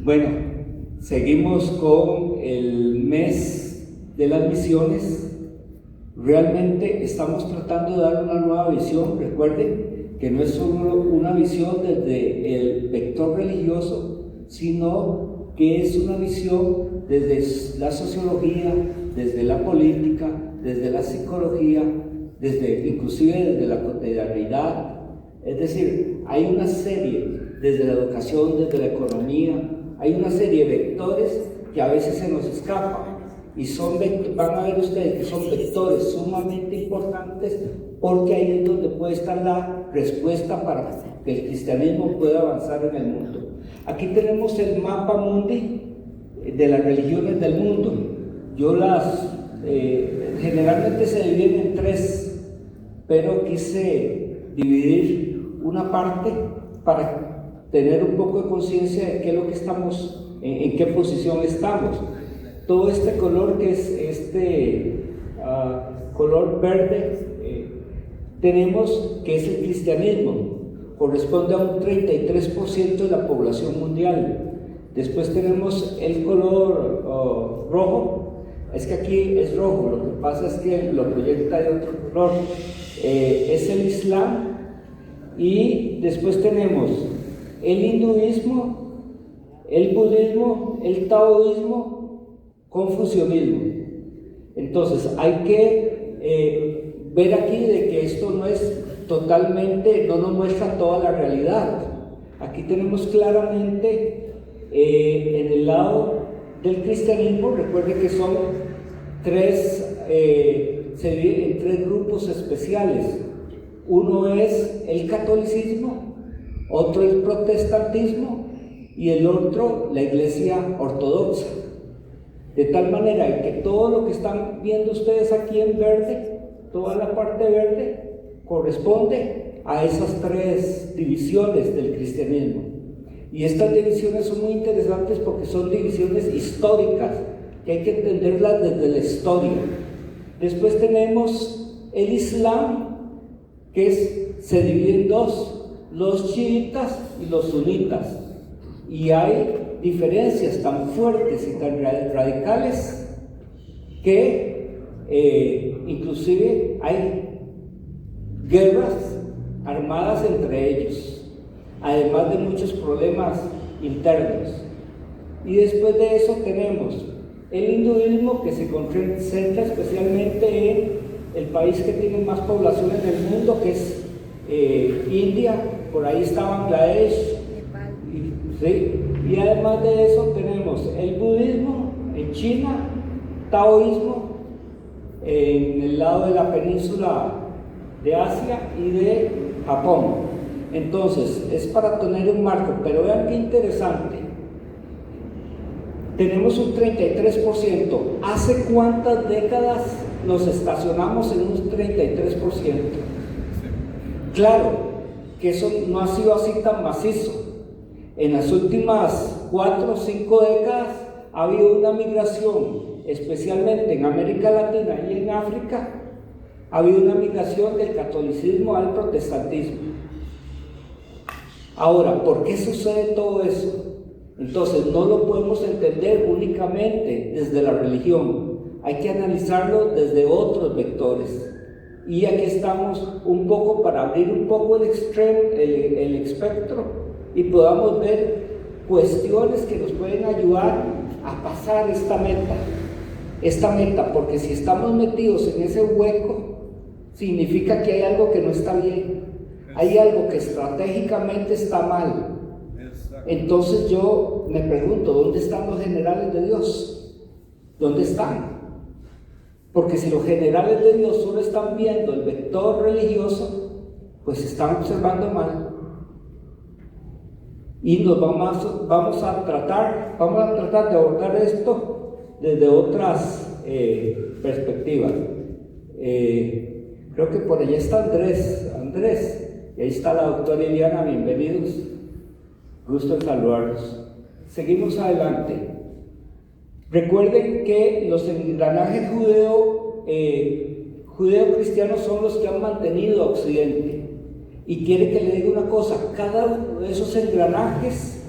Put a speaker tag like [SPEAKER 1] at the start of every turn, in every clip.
[SPEAKER 1] Bueno, seguimos con el mes de las misiones. Realmente estamos tratando de dar una nueva visión. Recuerden que no es solo una visión desde el vector religioso, sino que es una visión desde la sociología, desde la política, desde la psicología, inclusive desde la cotidianidad. Es decir, hay una serie, desde la educación, desde la economía, hay una serie de vectores que a veces se nos escapan. Y van a ver ustedes que son vectores sumamente importantes, porque ahí es donde puede estar la respuesta para que el cristianismo pueda avanzar en el mundo. Aquí tenemos el mapa mundi de las religiones del mundo. Yo generalmente se dividen en tres, pero quise dividir una parte para tener un poco de conciencia de qué es lo que estamos, en qué posición estamos. Todo este color que es color verde, tenemos que es el cristianismo, corresponde a un 33% de la población mundial. Después tenemos el color rojo, es que aquí es rojo, lo que pasa es que lo proyecta de otro color, es el Islam. Y después tenemos el hinduismo, el budismo, el taoísmo, confucianismo. Entonces hay que ver aquí de que esto no es totalmente, no nos muestra toda la realidad. Aquí tenemos claramente en el lado del cristianismo, recuerde que son se divide en tres grupos especiales. Uno es el catolicismo, otro el protestantismo y el otro la iglesia ortodoxa. De tal manera que todo lo que están viendo ustedes aquí en verde, toda la parte verde, corresponde a esas tres divisiones del cristianismo. Y estas divisiones son muy interesantes porque son divisiones históricas, que hay que entenderlas desde la historia. Después tenemos el Islam, que se divide en dos, los chiitas y los sunitas. Y hay diferencias tan fuertes y tan radicales que inclusive hay guerras armadas entre ellos, además de muchos problemas internos. Y después de eso tenemos el hinduismo, que se concentra especialmente en el país que tiene más población en el mundo, que es India, por ahí está Bangladesh, ¿sí? Y además de eso tenemos el budismo en China, taoísmo en el lado de la península de Asia y de Japón. Entonces, es para tener un marco, pero vean qué interesante. Tenemos un 33%. ¿Hace cuántas décadas nos estacionamos en un 33%? Claro, que eso no ha sido así tan macizo. En las últimas 4 o 5 décadas ha habido una migración, especialmente en América Latina y en África, ha habido una migración del catolicismo al protestantismo. Ahora, ¿por qué sucede todo eso? Entonces, no lo podemos entender únicamente desde la religión, hay que analizarlo desde otros vectores. Y aquí estamos un poco para abrir un poco el espectro y podamos ver cuestiones que nos pueden ayudar a pasar esta meta, porque si estamos metidos en ese hueco, significa que hay algo que no está bien, hay algo que estratégicamente está mal. Entonces yo me pregunto, ¿dónde están los generales de Dios? ¿Dónde están? Porque si los generales de Dios solo están viendo el vector religioso, pues están observando mal. Y nos vamos a tratar de abordar esto desde otras perspectivas. Creo que por allá está Andrés, y ahí está la doctora Iliana, bienvenidos, gusto en saludarlos. Seguimos adelante. Recuerden que los engranajes judeo-cristianos son los que han mantenido a Occidente. Y quiere que le diga una cosa, cada uno de esos engranajes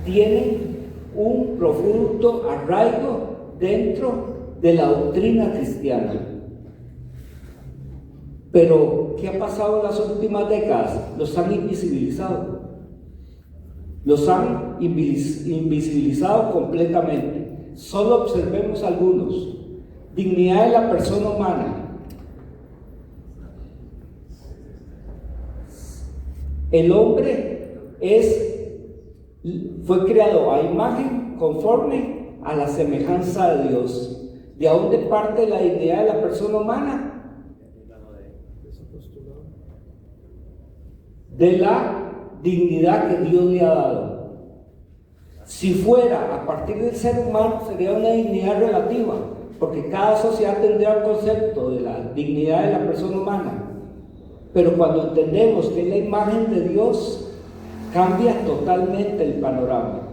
[SPEAKER 1] tienen un profundo arraigo dentro de la doctrina cristiana. Pero, ¿qué ha pasado en las últimas décadas? Los han invisibilizado. Los han invisibilizado completamente. Solo observemos algunos. Dignidad de la persona humana. El hombre fue creado a imagen conforme a la semejanza de Dios. ¿De dónde parte la dignidad de la persona humana? De la dignidad que Dios le ha dado. Si fuera a partir del ser humano, sería una dignidad relativa, porque cada sociedad tendría un concepto de la dignidad de la persona humana. Pero cuando entendemos que es la imagen de Dios, cambia totalmente el panorama.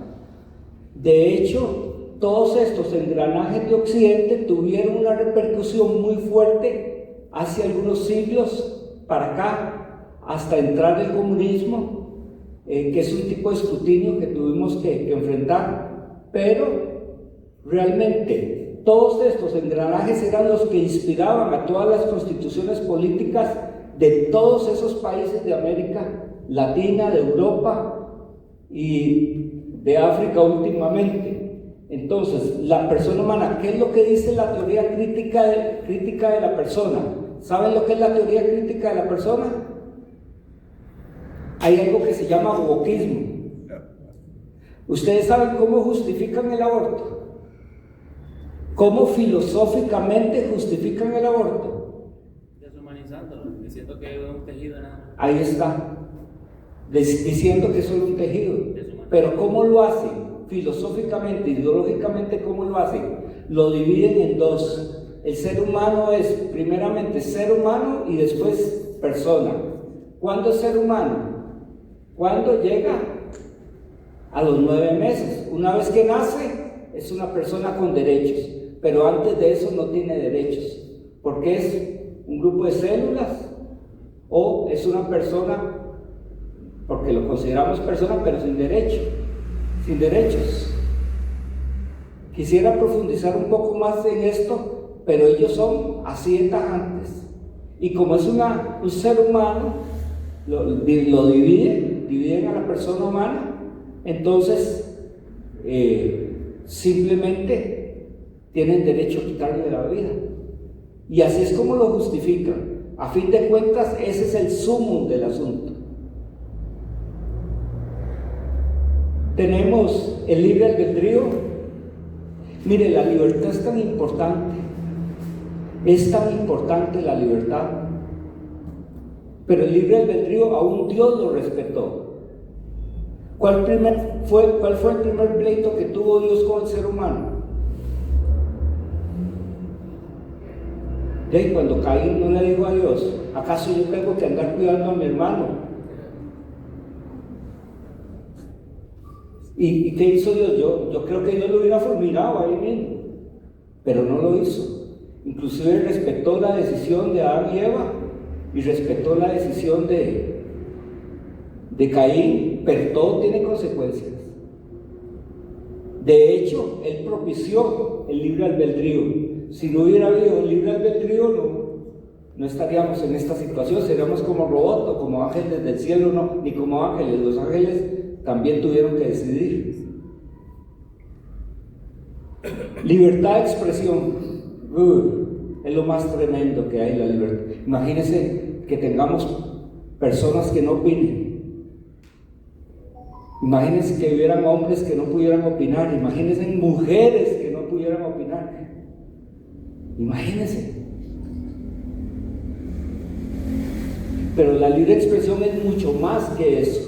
[SPEAKER 1] De hecho, todos estos engranajes de Occidente tuvieron una repercusión muy fuerte hace algunos siglos para acá, hasta entrar el comunismo, que es un tipo de escrutinio que tuvimos que enfrentar. Pero realmente todos estos engranajes eran los que inspiraban a todas las constituciones políticas de todos esos países de América Latina, de Europa y de África últimamente. Entonces, la persona humana, ¿qué es lo que dice la teoría crítica de la persona? ¿Saben lo que es la teoría crítica de la persona? Hay algo que se llama wokismo. ¿Ustedes saben cómo justifican el aborto? ¿Cómo filosóficamente justifican el aborto?
[SPEAKER 2] Deshumanizándolo, diciendo que es un tejido nada.
[SPEAKER 1] Ahí está, diciendo que es solo un tejido. Pero ¿cómo lo hacen? Filosóficamente, ideológicamente, ¿cómo lo hacen? Lo dividen en dos. El ser humano es primeramente ser humano y después persona. ¿Cuándo es ser humano? Cuando llega a los 9 meses. Una vez que nace, es una persona con derechos, pero antes de eso no tiene derechos, porque es un grupo de células o es una persona, porque lo consideramos persona, pero sin derechos. Quisiera profundizar un poco más en esto, pero ellos son así de tajantes. Y como es un ser humano, lo dividen a la persona humana, entonces simplemente tienen derecho a quitarle la vida. Y así es como lo justifican. A fin de cuentas, ese es el sumum del asunto. Tenemos el libre albedrío. Mire, la libertad es tan importante. Es tan importante la libertad. Pero el libre albedrío aún Dios lo respetó. ¿Cuál fue el primer pleito que tuvo Dios con el ser humano? Y cuando Caín no le dijo a Dios, ¿acaso yo tengo que andar cuidando a mi hermano? ¿Y qué hizo Dios? Yo creo que Dios lo hubiera fulminado ahí mismo, pero no lo hizo. Inclusive respetó la decisión de Adán y Eva y respetó la decisión de Caín, pero todo tiene consecuencias. De hecho, Él propició el libre albedrío. Si no hubiera habido el libre albedrío, no estaríamos en esta situación, seríamos como robots o como ángeles del cielo, no, ni como ángeles. Los ángeles también tuvieron que decidir. Libertad de expresión, es lo más tremendo que hay, la libertad. Imagínense que tengamos personas que no opinen. Imagínense que hubieran hombres que no pudieran opinar. Imagínense mujeres que no pudieran opinar. Imagínense. Pero la libre expresión es mucho más que eso.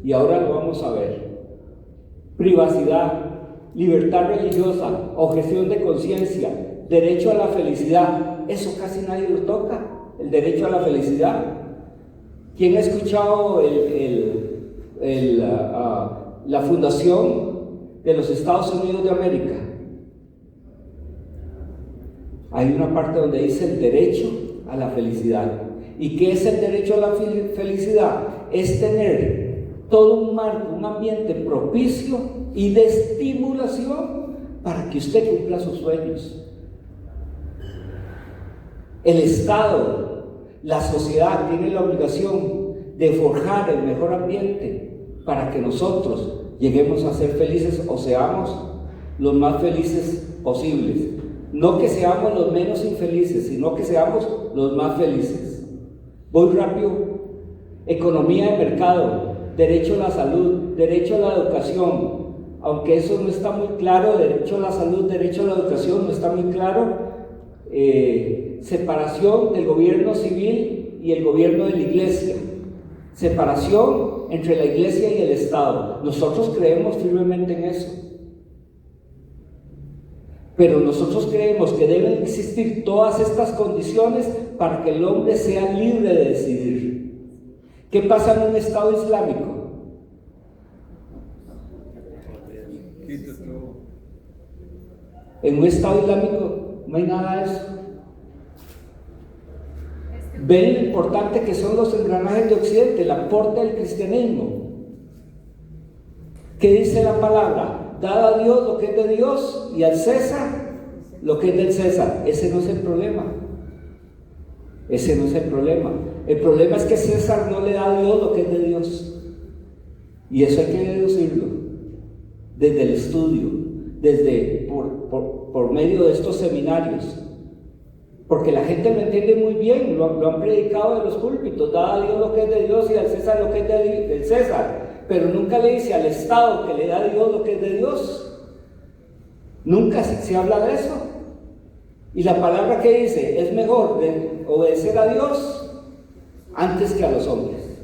[SPEAKER 1] Y ahora lo vamos a ver. Privacidad, libertad religiosa, objeción de conciencia, derecho a la felicidad. Eso casi nadie lo toca, el derecho a la felicidad. ¿Quién ha escuchado la fundación de los Estados Unidos de América? Hay una parte donde dice el derecho a la felicidad. ¿Y qué es el derecho a la felicidad? Es tener todo un marco, un ambiente propicio y de estimulación para que usted cumpla sus sueños. El Estado, la sociedad tiene la obligación de forjar el mejor ambiente para que nosotros lleguemos a ser felices o seamos los más felices posibles. No que seamos los menos infelices, sino que seamos los más felices. Voy rápido. Economía de mercado, derecho a la salud, derecho a la educación. Aunque eso no está muy claro, derecho a la salud, derecho a la educación no está muy claro. Separación del gobierno civil y el gobierno de la iglesia. Separación entre la iglesia y el Estado. Nosotros creemos firmemente en eso. Pero nosotros creemos que deben existir todas estas condiciones para que el hombre sea libre de decidir. ¿Qué pasa en un Estado islámico? En un Estado islámico no hay nada de eso. Ven lo importante que son los engranajes de Occidente, el aporte del cristianismo. ¿Qué dice la palabra? Dad a Dios lo que es de Dios y al César lo que es del César. Ese no es el problema. Ese no es el problema. El problema es que César no le da a Dios lo que es de Dios. Y eso hay que deducirlo desde el estudio, por medio de estos seminarios. Porque la gente lo entiende muy bien, lo han predicado en los púlpitos, da a Dios lo que es de Dios y al César lo que es del César, pero nunca le dice al Estado que le da a Dios lo que es de Dios. Nunca se habla de eso. Y la palabra que dice, es mejor obedecer a Dios antes que a los hombres.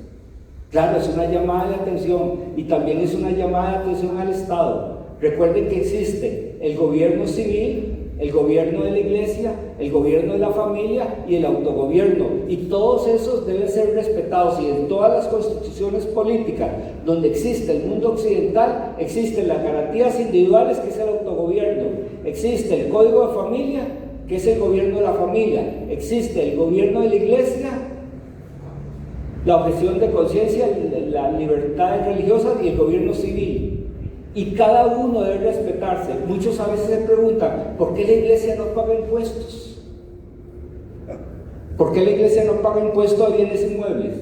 [SPEAKER 1] Claro, es una llamada de atención y también es una llamada de atención al Estado. Recuerden que existe el gobierno civil, el gobierno de la iglesia, el gobierno de la familia y el autogobierno, y todos esos deben ser respetados. Y en todas las constituciones políticas donde existe el mundo occidental, existen las garantías individuales, que es el autogobierno, existe el código de familia, que es el gobierno de la familia, existe el gobierno de la iglesia, la objeción de conciencia, las libertades religiosas y el gobierno civil. Y cada uno debe respetarse. Muchos a veces se preguntan, ¿por qué la iglesia no paga impuestos? ¿Por qué la iglesia no paga impuestos a bienes inmuebles?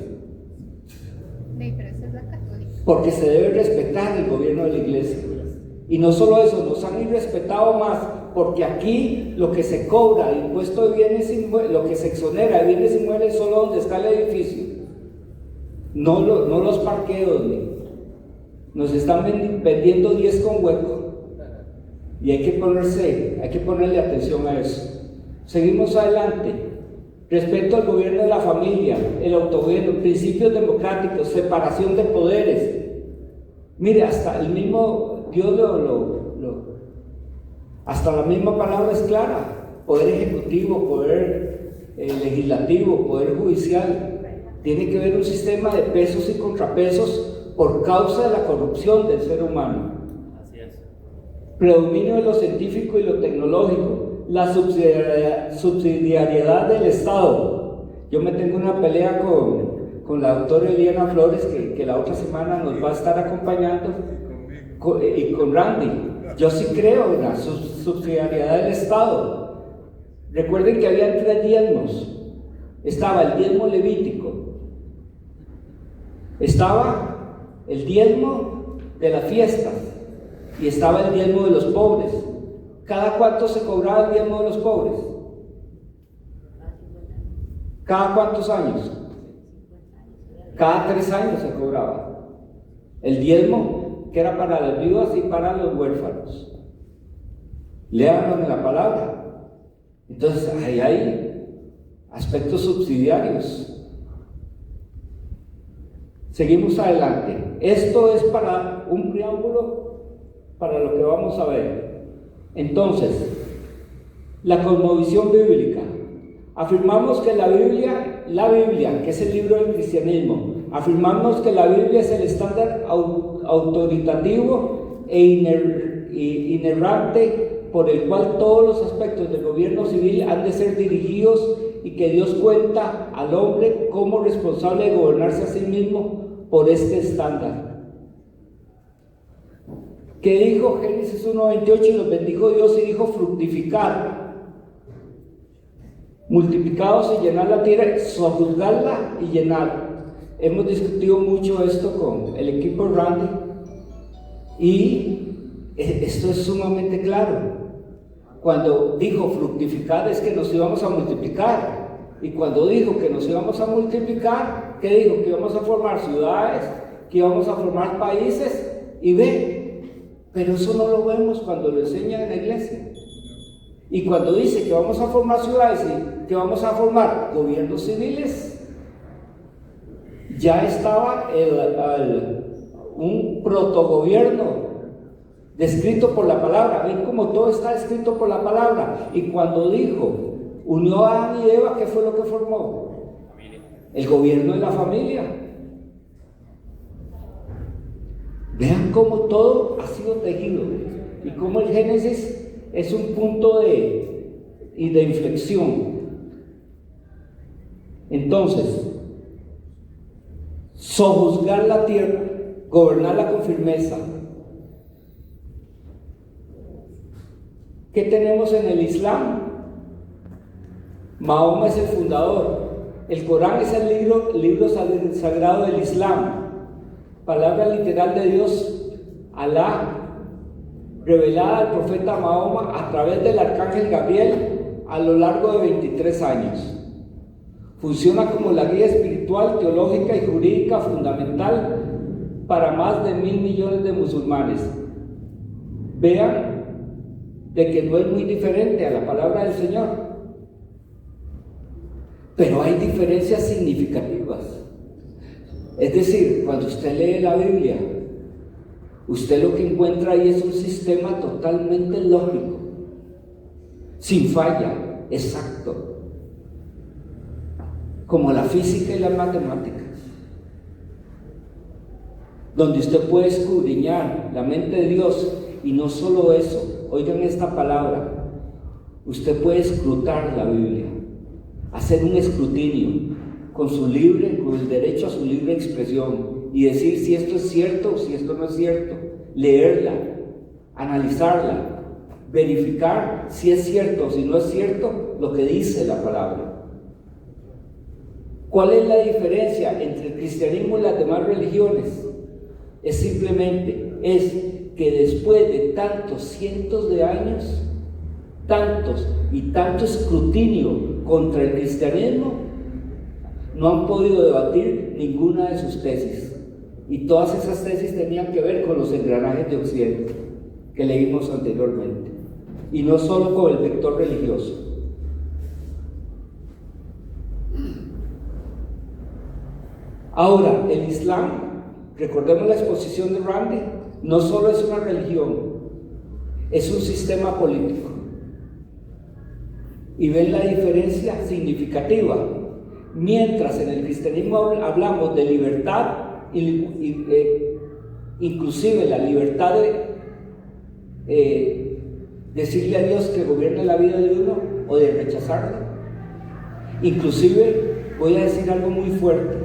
[SPEAKER 1] Porque se debe respetar el gobierno de la iglesia. Y no solo eso, nos han irrespetado más, porque aquí lo que se cobra de impuesto de bienes inmuebles, lo que se exonera de bienes inmuebles, solo donde está el edificio, no los parqueos, nos están vendiendo 10 con hueco, y hay que ponerle atención a eso. Seguimos adelante. Respeto al gobierno de la familia, el autogobierno, principios democráticos, separación de poderes. Mire, hasta el mismo Dios hasta la misma palabra es clara: poder ejecutivo, poder legislativo, poder judicial. Tiene que haber un sistema de pesos y contrapesos por causa de la corrupción del ser humano.
[SPEAKER 2] Así es.
[SPEAKER 1] Predominio de lo científico y lo tecnológico, la subsidiariedad del Estado. Yo me tengo una pelea con la doctora Eliana Flores, que la otra semana nos va a estar acompañando, y con Randy. Yo sí creo en la subsidiariedad del Estado. Recuerden que había 3 diezmos. Estaba el diezmo levítico, estaba el diezmo de las fiestas y estaba el diezmo de los pobres. ¿Cada cuánto se cobraba el diezmo de los pobres? ¿Cada cuántos años? Cada 3 años se cobraba el diezmo, que era para las viudas y para los huérfanos. Léanlo en la palabra. Entonces ahí hay aspectos subsidiarios. Seguimos adelante. Esto es para un preámbulo para lo que vamos a ver. Entonces, la cosmovisión bíblica. Afirmamos que la Biblia, que es el libro del cristianismo, afirmamos que la Biblia es el estándar autoritativo e inerrante por el cual todos los aspectos del gobierno civil han de ser dirigidos, y que Dios cuenta al hombre como responsable de gobernarse a sí mismo por este estándar. ¿Qué dijo Génesis 1:28? Y los bendijo Dios y dijo: fructificar, multiplicados y llenar la tierra, sojuzgarla y llenar. Hemos discutido mucho esto con el equipo Randy y esto es sumamente claro. Cuando dijo fructificar es que nos íbamos a multiplicar, y cuando dijo que nos íbamos a multiplicar, ¿qué dijo? Que íbamos a formar ciudades, que íbamos a formar países, y pero eso no lo vemos cuando lo enseña en la iglesia. Y cuando dice que vamos a formar ciudades y que vamos a formar gobiernos civiles, ya estaba un protogobierno descrito por la palabra. Ven como todo está escrito por la palabra. Y cuando dijo, unió a Adán y Eva, ¿qué fue lo que formó? El gobierno de la familia. Vean cómo todo ha sido tejido y cómo el Génesis es un punto de inflexión. Entonces, sojuzgar la tierra, gobernarla con firmeza. ¿Qué tenemos en el Islam? Mahoma es el fundador. El Corán es el libro sagrado del Islam, palabra literal de Dios, Alá, revelada al profeta Mahoma a través del arcángel Gabriel a lo largo de 23 años. Funciona como la guía espiritual, teológica y jurídica fundamental para más de 1.000 millones de musulmanes. Vean de que no es muy diferente a la palabra del Señor, pero hay diferencias significativas. Es decir, cuando usted lee la Biblia, usted lo que encuentra ahí es un sistema totalmente lógico, sin falla, exacto, como la física y las matemáticas, donde usted puede escudriñar la mente de Dios. Y no solo eso, oigan esta palabra, usted puede escrutar la Biblia, hacer un escrutinio con el derecho a su libre expresión, y decir si esto es cierto o si esto no es cierto, leerla, analizarla, verificar si es cierto o si no es cierto lo que dice la palabra. ¿Cuál es la diferencia entre el cristianismo y las demás religiones? Es simplemente, que después de tantos cientos de años, tanto escrutinio contra el cristianismo, no han podido debatir ninguna de sus tesis. Y todas esas tesis tenían que ver con los engranajes de Occidente que leímos anteriormente, y no solo con el vector religioso. Ahora, el Islam, recordemos la exposición de Randy, no solo es una religión, es un sistema político. Y ven la diferencia significativa. Mientras en el cristianismo hablamos de libertad, inclusive la libertad de decirle a Dios que gobierne la vida de uno o de rechazarlo. Inclusive voy a decir algo muy fuerte: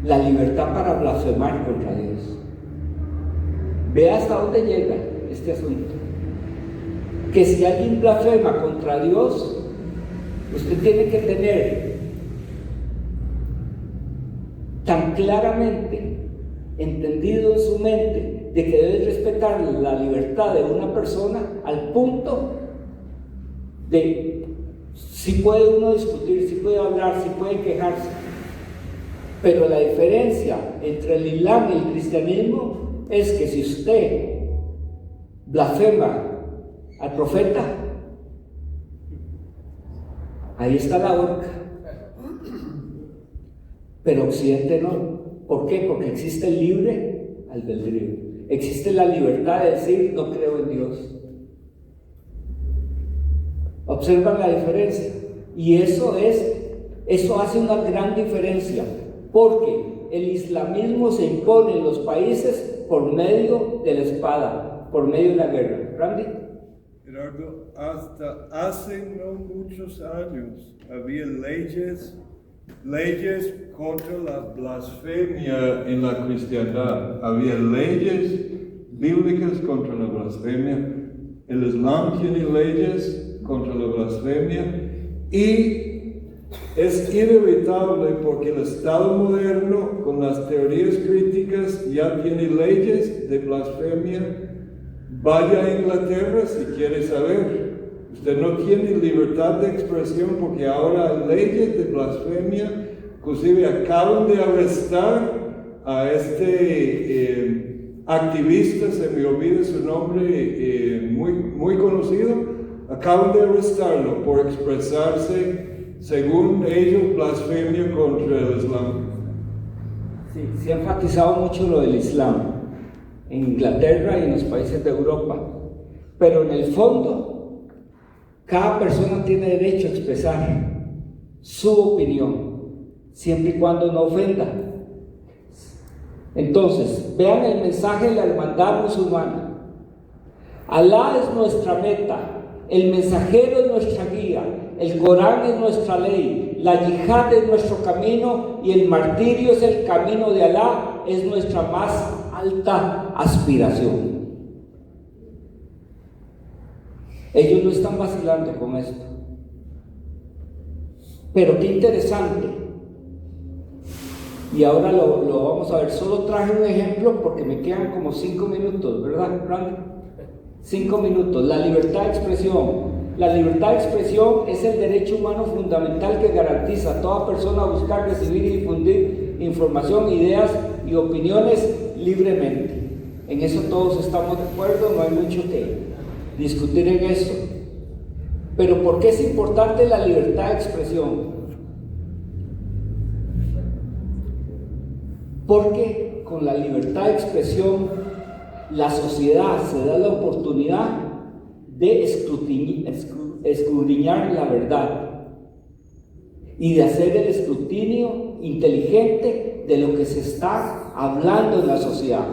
[SPEAKER 1] la libertad para blasfemar contra Dios. Vea hasta dónde llega este asunto. Que si alguien blasfema contra Dios, usted tiene que tener tan claramente entendido en su mente de que debe respetar la libertad de una persona al punto de si puede uno discutir, si puede hablar, si puede quejarse. Pero la diferencia entre el Islam y el cristianismo es que si usted blasfema al profeta, ahí está la horca. Pero Occidente no. ¿Por qué? Porque existe el libre albedrío, existe la libertad de decir no creo en Dios. Observan la diferencia, y eso hace una gran diferencia, porque el islamismo se impone en los países por medio de la espada, por medio de la guerra. Randy.
[SPEAKER 3] Gerardo, hasta hace no muchos años había leyes contra la blasfemia en la cristiandad. Había leyes bíblicas contra la blasfemia. El Islam tiene leyes contra la blasfemia y es inevitable porque el Estado moderno con las teorías críticas ya tiene leyes de blasfemia. Vaya a Inglaterra si quiere saber. Usted no tiene libertad de expresión porque ahora hay leyes de blasfemia. Inclusive acaban de arrestar a activista, se me olvida su nombre, muy conocido. Acaban de arrestarlo por expresarse, según ellos, blasfemia contra el Islam.
[SPEAKER 1] Sí, se ha enfatizado mucho lo del Islam en Inglaterra y en los países de Europa, pero en el fondo cada persona tiene derecho a expresar su opinión siempre y cuando no ofenda. Entonces, vean el mensaje de la hermandad musulmana. Alá es nuestra meta, el mensajero es nuestra guía, el Corán es nuestra ley, la yihad es nuestro camino y el martirio es el camino de Alá, es nuestra más alta aspiración. Ellos no están vacilando con esto. Pero qué interesante. Y ahora lo vamos a ver. Solo traje un ejemplo porque me quedan como 5 minutos, ¿verdad, Randy? 5 minutos. La libertad de expresión. La libertad de expresión es el derecho humano fundamental que garantiza a toda persona buscar, recibir y difundir información, ideas y opiniones libremente. En eso todos estamos de acuerdo, no hay mucho que discutir en eso. Pero ¿por qué es importante la libertad de expresión? Porque con la libertad de expresión la sociedad se da la oportunidad de escudriñar la verdad y de hacer el escrutinio inteligente de lo que se está hablando en la sociedad.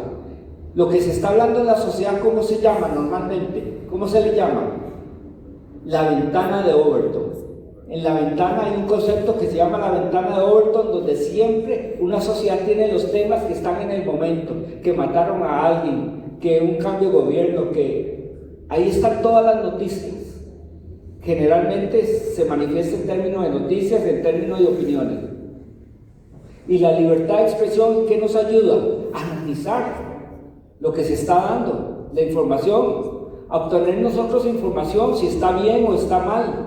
[SPEAKER 1] Lo que se está hablando en la sociedad, ¿cómo se llama normalmente? ¿Cómo se le llama? La ventana de Overton. En la ventana hay un concepto que se llama la ventana de Overton, donde siempre una sociedad tiene los temas que están en el momento, que mataron a alguien, que un cambio de gobierno, que ahí están todas las noticias. Generalmente se manifiesta en términos de noticias, en términos de opiniones. Y la libertad de expresión, ¿qué nos ayuda? A analizar lo que se está dando, la información, a obtener nosotros información si está bien o está mal,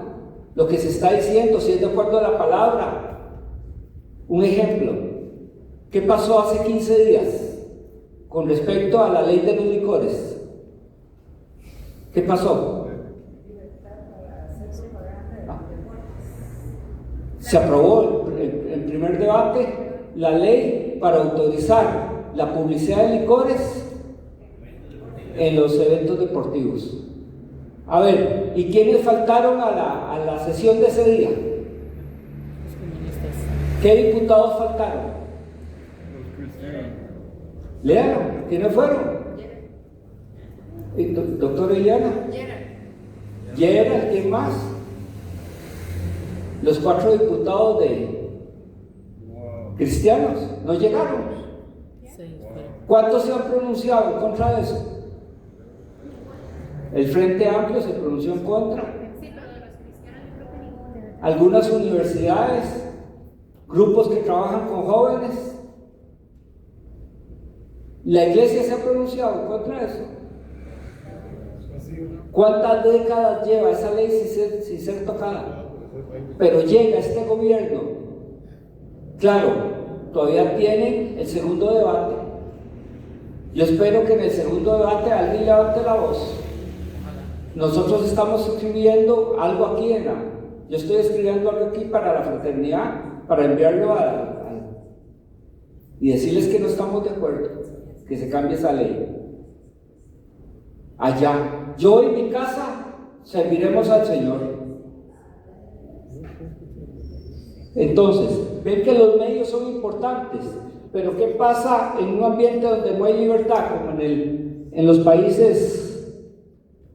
[SPEAKER 1] lo que se está diciendo, si es de acuerdo a la palabra. Un ejemplo, ¿qué pasó hace 15 días con respecto a la ley de los licores? ¿Qué pasó? Se aprobó en primer debate la ley para autorizar la publicidad de licores en los eventos deportivos. A ver, ¿y quiénes faltaron a la sesión de ese día?
[SPEAKER 4] Los comunistas.
[SPEAKER 1] ¿Qué diputados faltaron?
[SPEAKER 3] Los cristianos.
[SPEAKER 1] Léanlo, ¿quiénes fueron? Doctor Eliana. Gerald, ¿quién más? Los 4 diputados de cristianos no llegaron.
[SPEAKER 4] 6 fueron.
[SPEAKER 1] ¿Cuántos se han pronunciado en contra de eso? El Frente Amplio se pronunció en contra. Algunas universidades, grupos que trabajan con jóvenes. La iglesia se ha pronunciado en contra de eso. ¿Cuántas décadas lleva esa ley sin ser tocada? Pero llega este gobierno. Claro, todavía tienen el segundo debate. Yo espero que en el segundo debate alguien levante la voz. Nosotros estamos escribiendo algo aquí yo estoy escribiendo algo aquí para la fraternidad, para enviarlo y decirles que no estamos de acuerdo, que se cambie esa ley. Allá, yo y mi casa serviremos al Señor. Entonces, ven que los medios son importantes, pero ¿qué pasa en un ambiente donde no hay libertad, como en los países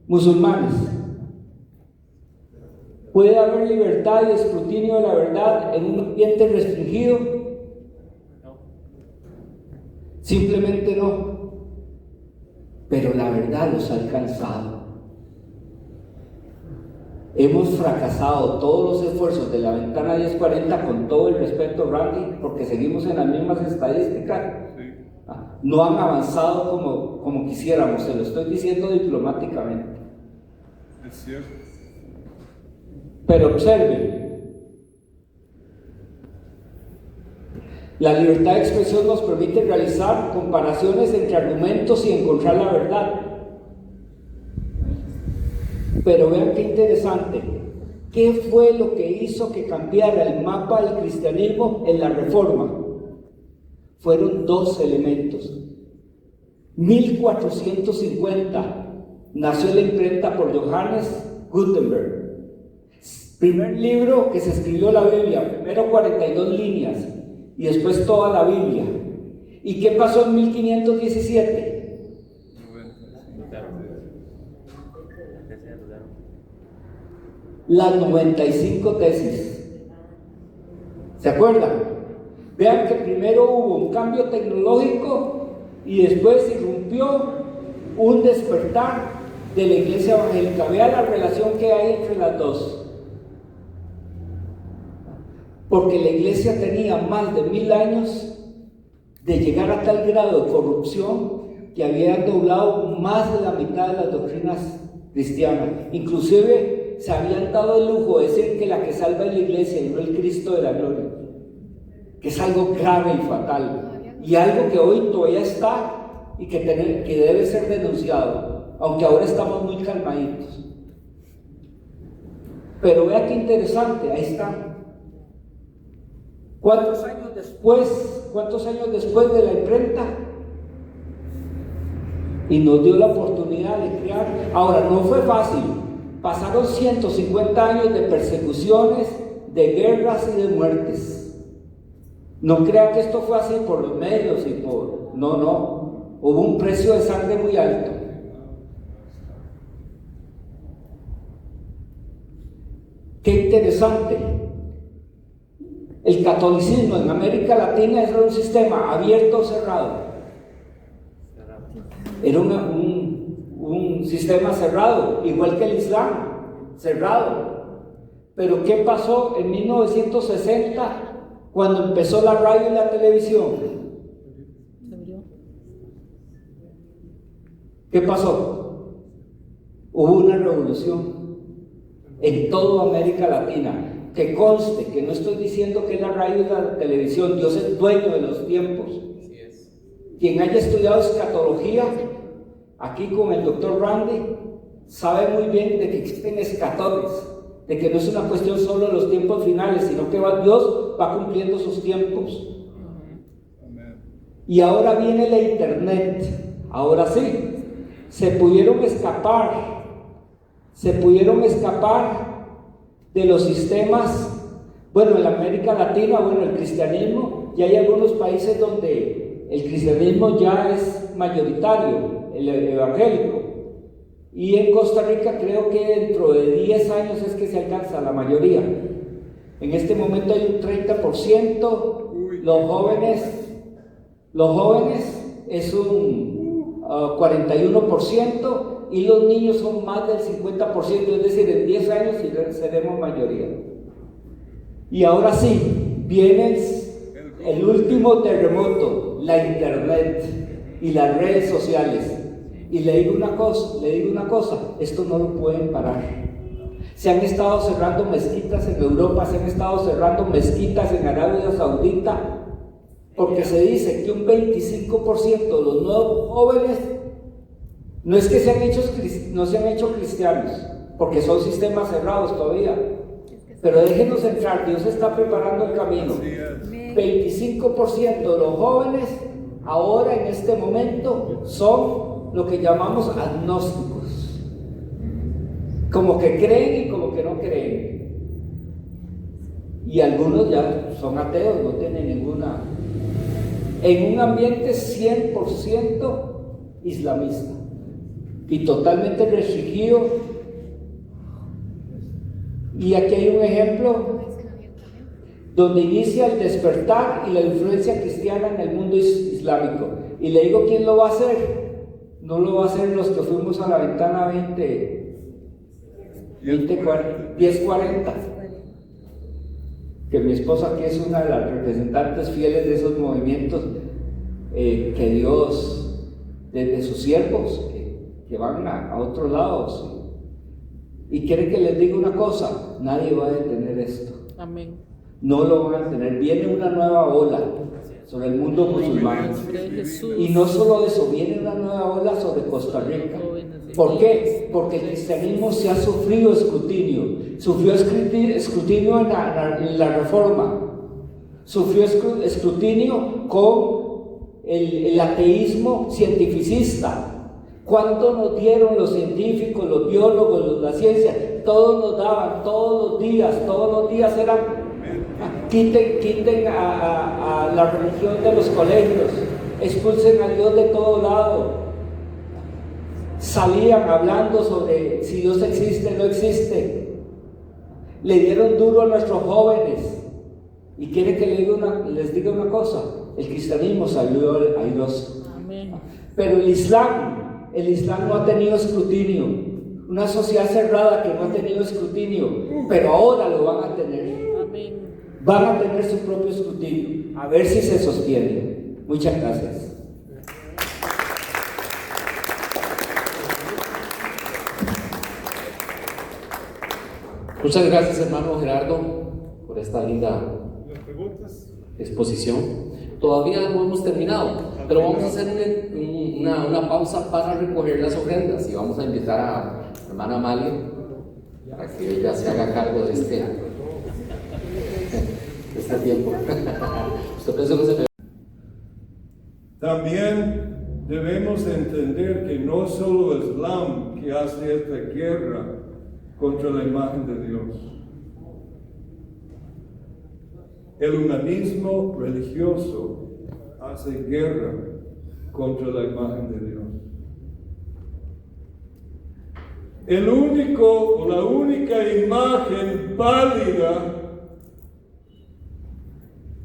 [SPEAKER 1] musulmanes? ¿Puede haber libertad y escrutinio de la verdad en un ambiente restringido? Simplemente no. pero la verdad los ha alcanzado. Hemos fracasado todos los esfuerzos de la ventana 1040, con todo el respeto, Randy, porque seguimos en las mismas estadísticas. No han avanzado como quisiéramos, se lo estoy diciendo diplomáticamente.
[SPEAKER 3] Es cierto.
[SPEAKER 1] Pero observen, la libertad de expresión nos permite realizar comparaciones entre argumentos y encontrar la verdad. Pero vean qué interesante, ¿qué fue lo que hizo que cambiara el mapa del cristianismo en la Reforma? Fueron dos elementos. 1450 nació la imprenta por Johannes Gutenberg. Primer libro que se escribió la Biblia, primero 42 líneas y después toda la Biblia. ¿Y qué pasó en 1517? Las 95 tesis. ¿Se acuerdan? Vean que primero hubo un cambio tecnológico y después irrumpió un despertar de la iglesia evangélica. Vean la relación que hay entre las dos. Porque la iglesia tenía más de 1000 años de llegar a tal grado de corrupción que habían doblado más de la mitad de las doctrinas cristianas. Inclusive se habían dado el lujo de decir que la que salva es la iglesia y no el Cristo de la gloria, que es algo grave y fatal, y algo que hoy todavía está y que debe ser denunciado, aunque ahora estamos muy calmaditos. Pero vea qué interesante, ahí está. ¿Cuántos años después de la imprenta? Y nos dio la oportunidad de crear. Ahora, no fue fácil. Pasaron 150 años de persecuciones, de guerras y de muertes. No crean que esto fue así por los medios y por... No. Hubo un precio de sangre muy alto. Qué interesante. El catolicismo en América Latina era un sistema abierto o cerrado. Era un sistema cerrado, igual que el Islam, cerrado. Pero ¿qué pasó en 1960 cuando empezó la radio y la televisión? ¿Qué pasó? Hubo una revolución en toda América Latina. Que conste que no estoy diciendo que es la radio y la televisión, Dios es dueño de los tiempos. Quien haya estudiado escatología, aquí con el doctor Randy, sabe muy bien de que existen escatones, de que no es una cuestión solo de los tiempos finales, sino que Dios va cumpliendo sus tiempos. Y ahora viene la internet, ahora sí, se pudieron escapar de los sistemas, bueno, en la América Latina, bueno, el cristianismo, y hay algunos países donde el cristianismo ya es mayoritario, el evangélico, y en Costa Rica creo que dentro de 10 años es que se alcanza la mayoría. En este momento hay un 30%, los jóvenes es un 41%, y los niños son más del 50%, es decir, en 10 años seremos mayoría. Y ahora sí, viene el último terremoto, la internet y las redes sociales. Y le digo una cosa, esto no lo pueden parar. Se han estado cerrando mezquitas en Europa, se han estado cerrando mezquitas en Arabia Saudita, porque se dice que un 25% de los nuevos jóvenes no es que no se han hecho cristianos, porque son sistemas cerrados todavía, pero déjenos entrar, Dios está preparando el camino. 25% de los jóvenes ahora en este momento son lo que llamamos agnósticos, como que creen y como que no creen, y algunos ya son ateos, no tienen ninguna, en un ambiente 100% islamista y totalmente restringido. Y aquí hay un ejemplo donde inicia el despertar y la influencia cristiana en el mundo islámico. Y le digo, ¿quién lo va a hacer? no lo va a hacer los que fuimos a la ventana 1040. Que mi esposa, que es una de las representantes fieles de esos movimientos, que Dios, desde sus siervos, que van a otros lados, y quiere que les diga una cosa: nadie va a detener esto.
[SPEAKER 4] Amén.
[SPEAKER 1] No lo van a detener. Viene una nueva ola sobre el mundo musulmán.
[SPEAKER 4] En nombre de Jesús.
[SPEAKER 1] Y no solo eso, viene una nueva ola sobre Costa Rica. ¿Por qué? Porque el cristianismo se ha sufrido escrutinio. Sufrió escrutinio en la Reforma. Sufrió escrutinio con el ateísmo cientificista. ¿Cuánto nos dieron los científicos, los biólogos, la ciencia? Todos nos daban, todos los días eran: quiten a la religión de los colegios, expulsen a Dios de todo lado. Salían hablando sobre si Dios existe o no existe. Le dieron duro a nuestros jóvenes. Y quiere que les diga una cosa: el cristianismo salió airoso.
[SPEAKER 4] Amén.
[SPEAKER 1] Pero el Islam no ha tenido escrutinio. Una sociedad cerrada que no ha tenido escrutinio, pero ahora lo van a tener.
[SPEAKER 4] Amén.
[SPEAKER 1] Van a tener su propio escrutinio. A ver si se sostiene. Muchas gracias.
[SPEAKER 5] Muchas gracias, hermano Gerardo, por esta linda exposición. Todavía no hemos terminado, pero vamos a hacer una pausa para recoger las ofrendas y vamos a invitar a la hermana Amalia para que ella se haga cargo de este tiempo. ¿Usted pensó que se me...
[SPEAKER 3] También debemos entender que no solo el Islam que hace esta guerra contra la imagen de Dios. El humanismo religioso hace guerra contra la imagen de Dios. El único o la única imagen válida,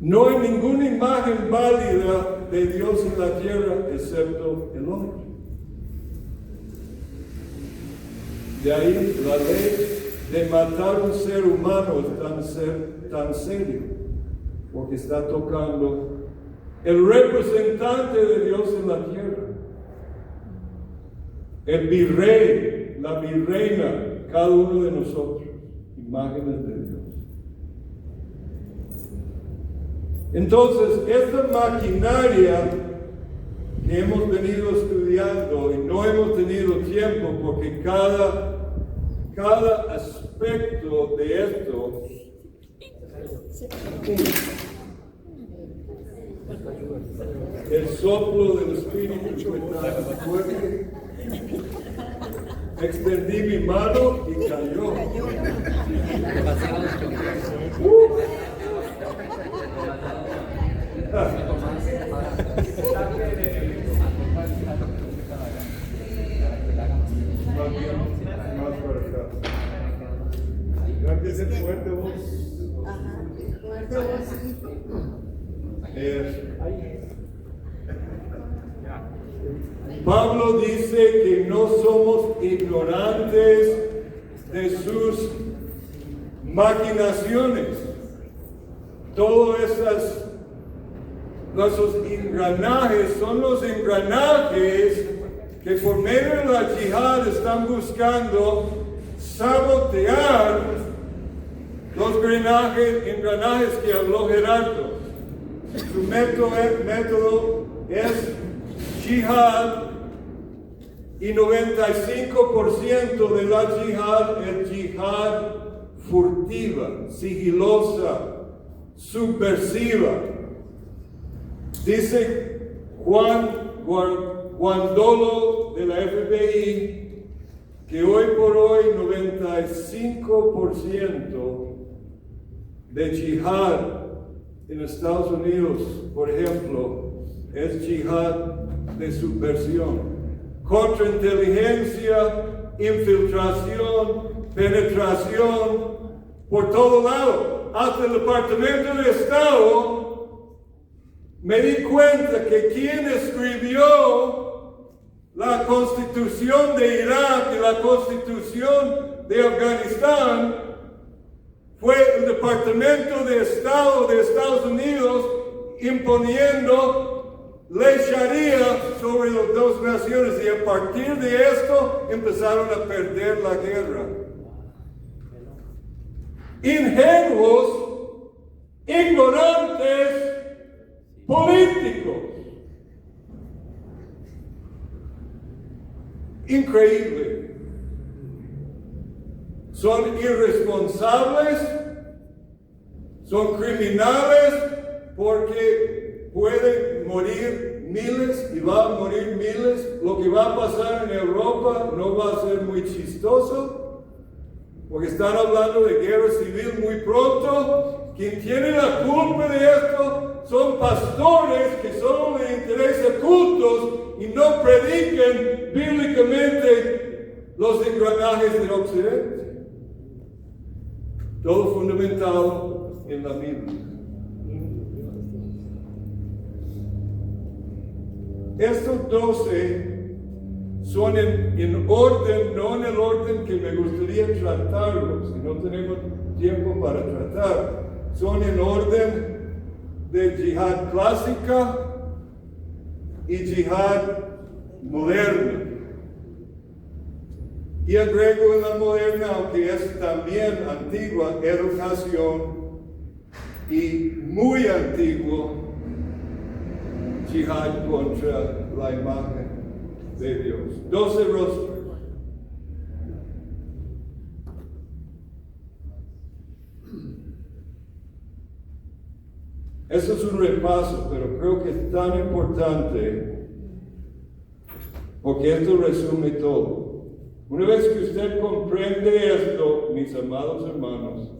[SPEAKER 3] no hay ninguna imagen válida de Dios en la tierra excepto el hombre. De ahí la ley de matar un ser humano es tan serio, porque está tocando el representante de Dios en la tierra, el virrey, la virreina, cada uno de nosotros, imágenes de Dios. Entonces, esta maquinaria que hemos venido estudiando y no hemos tenido tiempo porque cada aspecto de esto el soplo del Espíritu fue tan fuerte, extendí mi mano y cayó. Más para acá. Gracias, fuerte voz.
[SPEAKER 6] Fuerte voz.
[SPEAKER 3] Pablo dice que no somos ignorantes de sus maquinaciones. Todos esos engranajes son los engranajes que por medio de la yihad están buscando sabotear los engranajes que habló Gerardo. Su método es yihad y 95% de la yihad es yihad furtiva, sigilosa, subversiva. Dice Juan Guandolo de la FBI que hoy por hoy 95% de yihad en Estados Unidos, por ejemplo, es yihad de subversión, contrainteligencia, infiltración, penetración, por todo lado. Hasta el Departamento de Estado me di cuenta que quien escribió la constitución de Irak y la constitución de Afganistán fue el Departamento de Estado de Estados Unidos imponiendo ley Sharia sobre las dos naciones, y a partir de esto empezaron a perder la guerra. Ingenuos, ignorantes, políticos. Increíble. Son irresponsables, son criminales, porque pueden morir miles y van a morir miles. Lo que va a pasar en Europa no va a ser muy chistoso, porque están hablando de guerra civil muy pronto. Quien tiene la culpa de esto son pastores que solo les interesan cultos y no prediquen bíblicamente los engranajes del Occidente. Todo fundamentado en la Biblia. Estos 12 son en orden, no en el orden que me gustaría tratarlos, si no tenemos tiempo para tratar. Son en orden de yihad clásica y yihad moderna. Y agrego en la moderna, aunque es también antigua, educación y muy antiguo yihad contra la imagen de Dios. 12 rostros. Eso es un repaso, pero creo que es tan importante porque esto resume todo. Una vez que usted comprende esto, mis amados hermanos,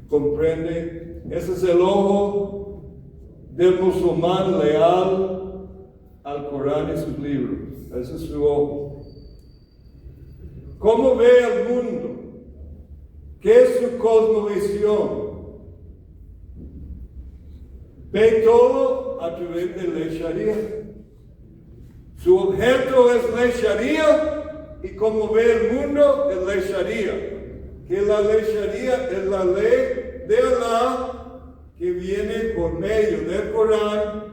[SPEAKER 3] comprende, ese es el ojo del musulmán leal al Corán y sus libros. Ese es su ojo. ¿Cómo ve el mundo? ¿Qué es su cosmovisión? Ve todo a través de ley Sharia. Su objeto es ley Sharia. Y como ve el mundo, es ley Sharia. Que la ley Sharia es la ley de Allah que viene por medio del Corán,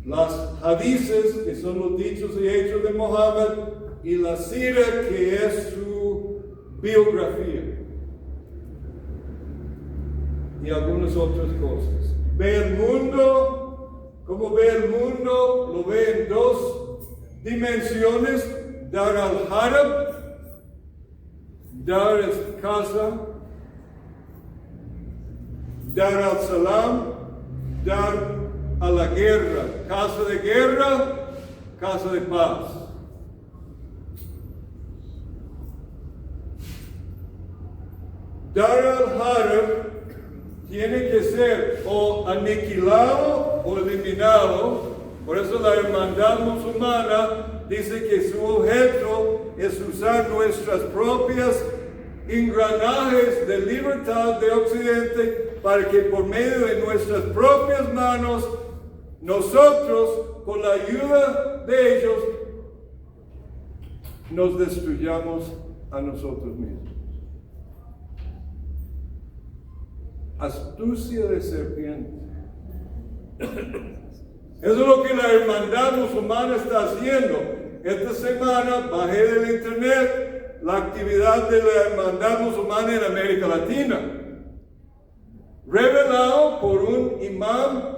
[SPEAKER 3] las hadices, que son los dichos y hechos de Mohammed, y la sira, que es su biografía. Y algunas otras cosas. Ve el mundo, como ve el mundo, lo ve en dos dimensiones. Dar al-Harab, dar es casa, dar al-Salam, dar a la guerra, casa de guerra, casa de paz. Dar al-Harab tiene que ser o aniquilado o eliminado. Por eso la hermandad musulmana dice que su objeto es usar nuestras propias engranajes de libertad de Occidente para que por medio de nuestras propias manos, nosotros, con la ayuda de ellos, nos destruyamos a nosotros mismos. Astucia de serpiente. Eso es lo que la hermandad musulmana está haciendo. Esta semana bajé del internet la actividad de la hermandad musulmana en América Latina. Revelado por un imán,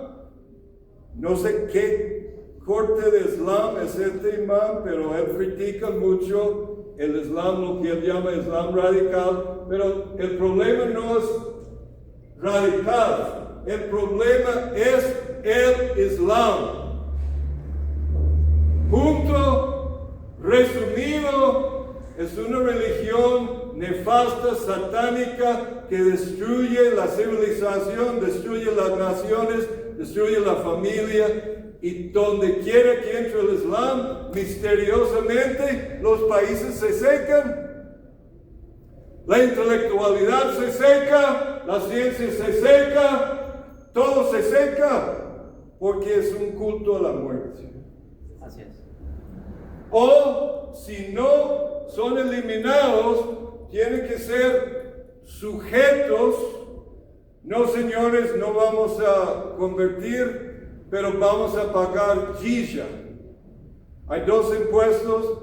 [SPEAKER 3] no sé qué corte de Islam es este imán, pero él critica mucho el Islam, lo que él llama Islam radical. Pero el problema no es radical, el problema es el Islam. Punto resumido, es una religión nefasta, satánica, que destruye la civilización, destruye las naciones, destruye la familia, y donde quiera que entre el Islam, misteriosamente los países se secan, la intelectualidad se seca, la ciencia se seca, todo se seca, porque es un culto a la muerte.
[SPEAKER 2] Así es.
[SPEAKER 3] O si no son eliminados, tienen que ser sujetos. No, señores, no vamos a convertir, pero vamos a pagar jizya. Hay dos impuestos,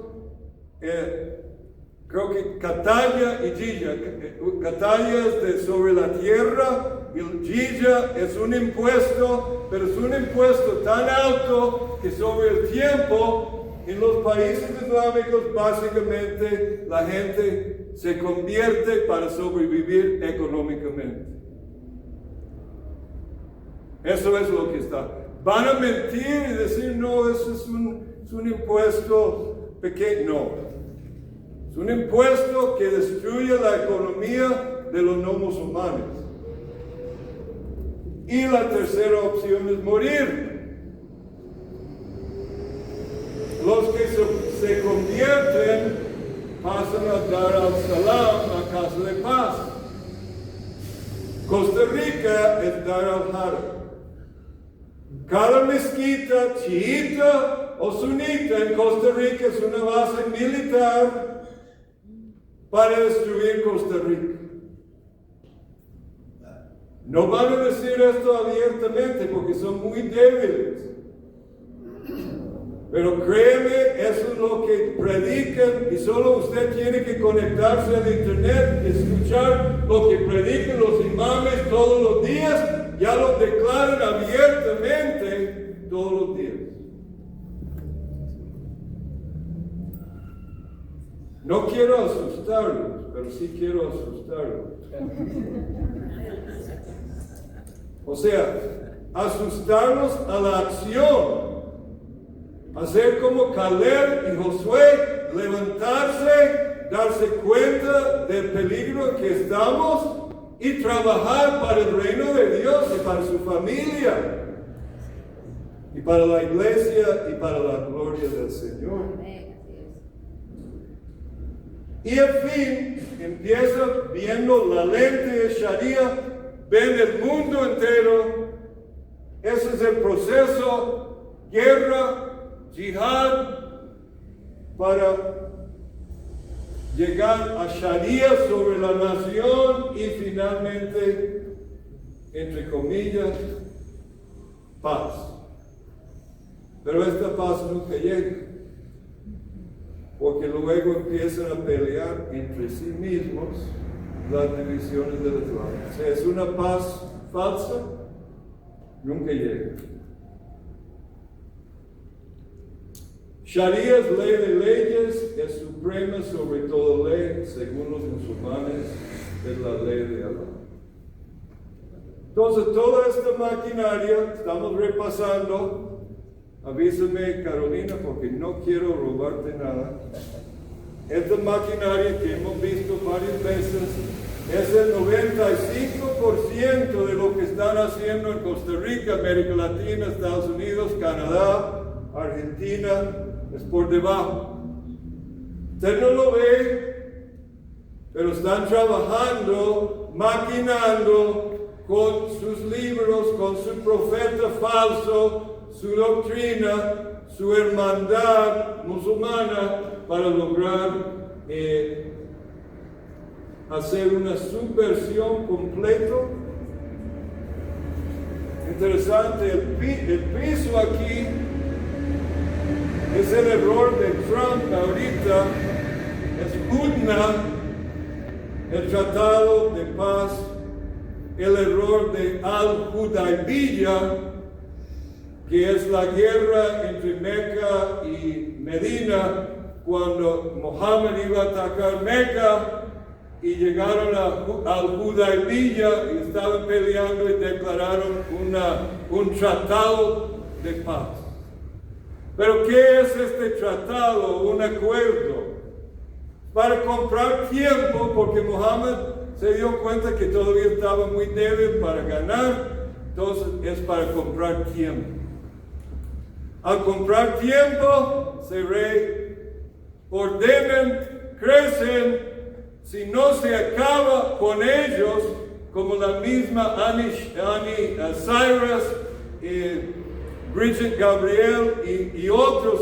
[SPEAKER 3] creo que Kataya y jizya. Kataya es sobre la tierra y el jizya es un impuesto, pero es un impuesto tan alto que sobre el tiempo en los países islámicos básicamente la gente se convierte para sobrevivir económicamente. Eso es lo que está. Van a mentir y decir, no, eso es un impuesto pequeño. No. Es un impuesto que destruye la economía de los no musulmanes. Y la tercera opción es morir. Los que se convierten pasan a Dar al-Salam, a casa de paz. Costa Rica es Dar al-Harb. Cada mezquita, chiita o sunita en Costa Rica es una base militar para destruir Costa Rica. No van a decir esto abiertamente porque son muy débiles. Pero créeme, eso es lo que predican y solo usted tiene que conectarse al internet y escuchar lo que predican los imames todos los días. Ya lo declaran abiertamente todos los días. No quiero asustarlos, pero sí quiero asustarlos. O sea, asustarlos a la acción. Hacer como Caleb y Josué, levantarse, darse cuenta del peligro en que estamos y trabajar para el reino de Dios y para su familia y para la iglesia y para la gloria del Señor. Y al fin empieza viendo la lente de Sharia, ven el mundo entero. Ese es el proceso, guerra, jihad, para llegar a Sharia sobre la nación y finalmente, entre comillas, paz. Pero esta paz nunca llega, porque luego empiezan a pelear entre sí mismos las divisiones del Islam. O sea, es una paz falsa, nunca llega. Sharia es ley de leyes, es suprema sobre toda ley, según los musulmanes, es la ley de Allah. Entonces, toda esta maquinaria, estamos repasando, avísame Carolina, porque no quiero robarte nada. Esta maquinaria que hemos visto varias veces, es el 95% de lo que están haciendo en Costa Rica, América Latina, Estados Unidos, Canadá, Argentina, es por debajo. Usted no lo ve, pero están trabajando, maquinando con sus libros, con su profeta falso, su doctrina, su hermandad musulmana para lograr hacer una subversión completa. Interesante, el piso aquí es el error de Trump ahorita, es Hudna, el tratado de paz, el error de Al-Hudaybiyah, que es la guerra entre Meca y Medina, cuando Mohammed iba a atacar Meca y llegaron al Hudaybiyah y estaban peleando y declararon un tratado de paz. Pero ¿qué es este tratado, un acuerdo? Para comprar tiempo, porque Mohammed se dio cuenta que todavía estaba muy débil para ganar, entonces es para comprar tiempo. Al comprar tiempo, se reordenan, crecen. Si no se acaba con ellos, como la misma Annie Cyrus, Bridget Gabriel y otros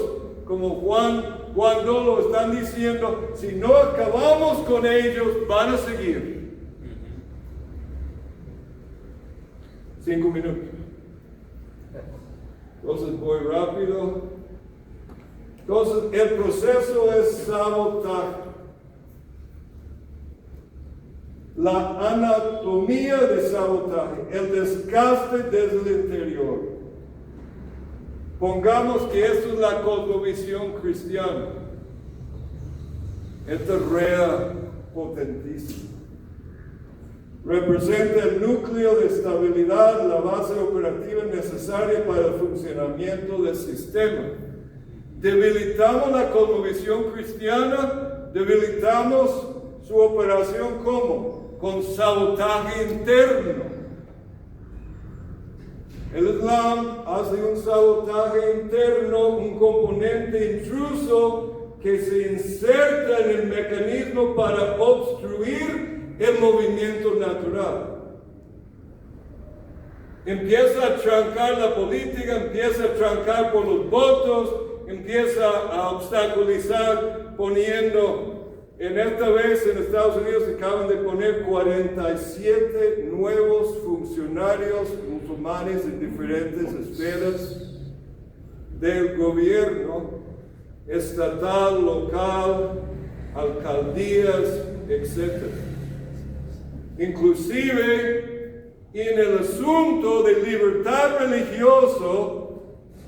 [SPEAKER 3] como Juan, cuando lo están diciendo, si no acabamos con ellos, van a seguir. 5 minutos. Entonces voy rápido. Entonces el proceso es sabotaje. La anatomía de sabotaje, el desgaste desde el interior. Pongamos que esto es la cosmovisión cristiana. Esta rueda potentísima. Representa el núcleo de estabilidad, la base operativa necesaria para el funcionamiento del sistema. Debilitamos la cosmovisión cristiana, debilitamos su operación ¿cómo? Con sabotaje interno. El Islam hace un sabotaje interno, un componente intruso que se inserta en el mecanismo para obstruir el movimiento natural. Empieza a trancar la política, empieza a trancar por los votos, empieza a obstaculizar poniendo. En esta vez en Estados Unidos acaban de poner 47 nuevos funcionarios musulmanes en diferentes esferas del gobierno estatal, local, alcaldías, etc. Inclusive en el asunto de libertad religioso,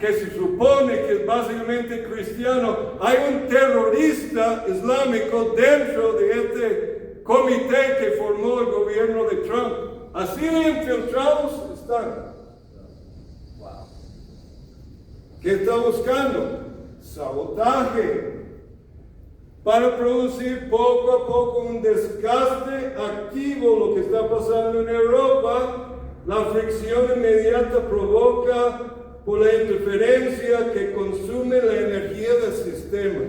[SPEAKER 3] que se supone que es básicamente cristiano, hay un terrorista islámico dentro de este comité que formó el gobierno de Trump. Así de infiltrados están. ¿Qué está buscando? Sabotaje. Para producir poco a poco un desgaste activo, lo que está pasando en Europa, la fricción inmediata provoca por la interferencia que consume la energía del sistema.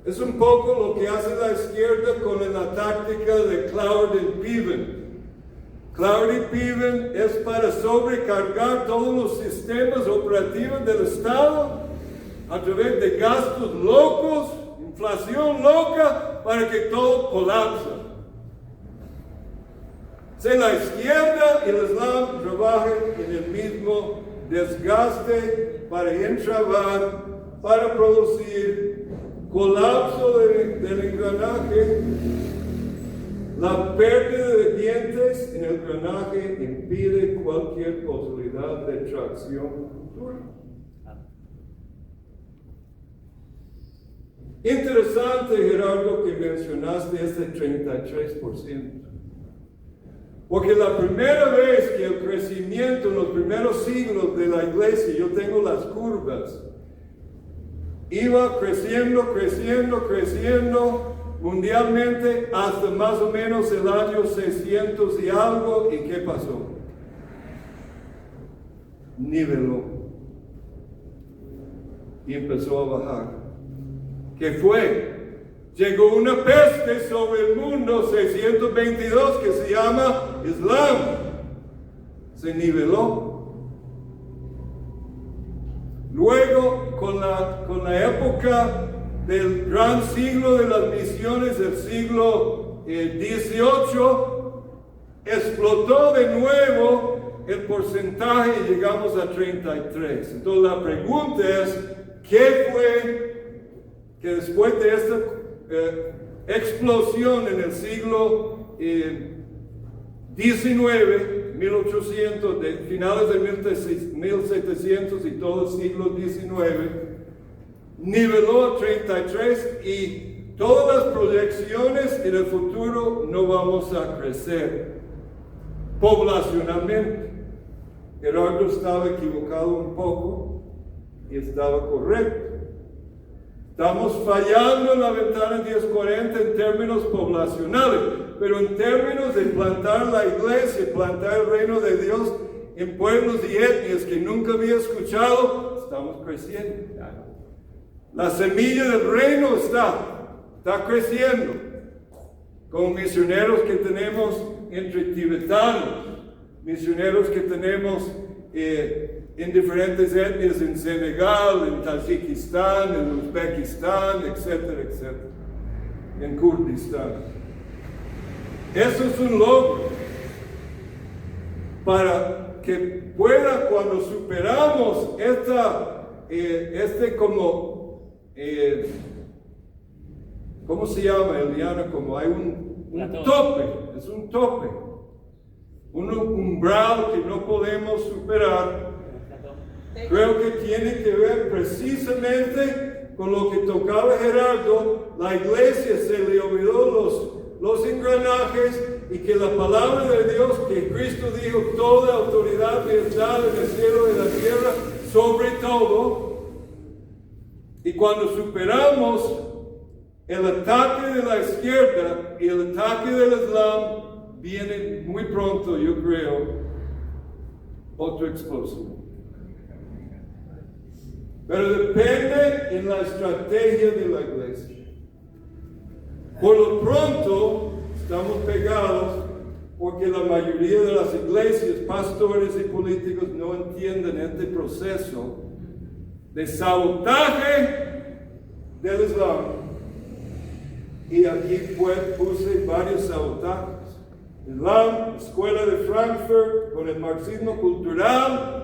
[SPEAKER 3] Es un poco lo que hace la izquierda con la táctica de Claudel-Piven. Claudel-Piven es para sobrecargar todos los sistemas operativos del Estado a través de gastos locos, inflación loca, para que todo colapse. Si la izquierda y el Islam trabajan en el mismo desgaste para entrabar, para producir colapso del engranaje, la pérdida de dientes en el engranaje impide cualquier posibilidad de tracción futura. Interesante, Gerardo, que mencionaste este 33%. Porque la primera vez que el crecimiento en los primeros siglos de la iglesia, yo tengo las curvas, iba creciendo mundialmente hasta más o menos el año 600 y algo. ¿Y qué pasó? Niveló. Y empezó a bajar. ¿Qué fue? Llegó una peste sobre el mundo, 622, que se llama Islam. Se niveló. Luego, con la época del gran siglo de las misiones, el siglo XVIII, explotó de nuevo el porcentaje y llegamos a 33. Entonces la pregunta es, ¿qué fue que después de esta explosión en el siglo XIX, 1800, de finales de 1700 y todo el siglo XIX, niveló a 33 y todas las proyecciones en el futuro no vamos a crecer poblacionalmente. Gerardo estaba equivocado un poco y estaba correcto. Estamos fallando en la ventana 1040 en términos poblacionales, pero en términos de plantar la iglesia, plantar el reino de Dios en pueblos y etnias que nunca había escuchado, estamos creciendo. La semilla del reino está creciendo. Como misioneros que tenemos entre tibetanos, misioneros que tenemos en diferentes etnias en Senegal, en Tayikistán, en Uzbekistán, etcétera, etcétera, en Kurdistán. Eso es un logro para que pueda, cuando superamos ¿cómo se llama, Eliana? Como hay un tope, es un tope, un umbral que no podemos superar. Creo que tiene que ver precisamente con lo que tocaba Gerardo. La iglesia se le olvidó los engranajes, y que la palabra de Dios, que Cristo dijo, toda autoridad me es dada en el cielo y en la tierra, sobre todo. Y cuando superamos el ataque de la izquierda y el ataque del Islam, viene muy pronto, yo creo, otro explosivo. Pero depende en la estrategia de la iglesia. Por lo pronto, estamos pegados porque la mayoría de las iglesias, pastores y políticos no entienden este proceso de sabotaje del Islam. Y aquí puse varios sabotajes. Islam, Escuela de Frankfurt, con el marxismo cultural,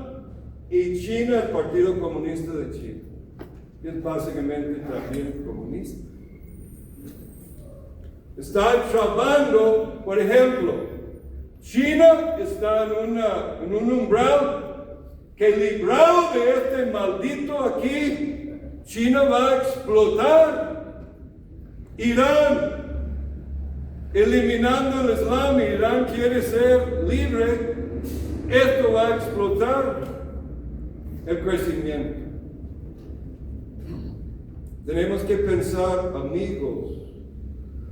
[SPEAKER 3] y China, el Partido Comunista de China, que es básicamente también comunista. Está trabando, por ejemplo, China está en un umbral que, librado de este maldito aquí, China va a explotar. Irán, eliminando el Islam, Irán quiere ser libre, esto va a explotar el crecimiento. Tenemos que pensar, amigos,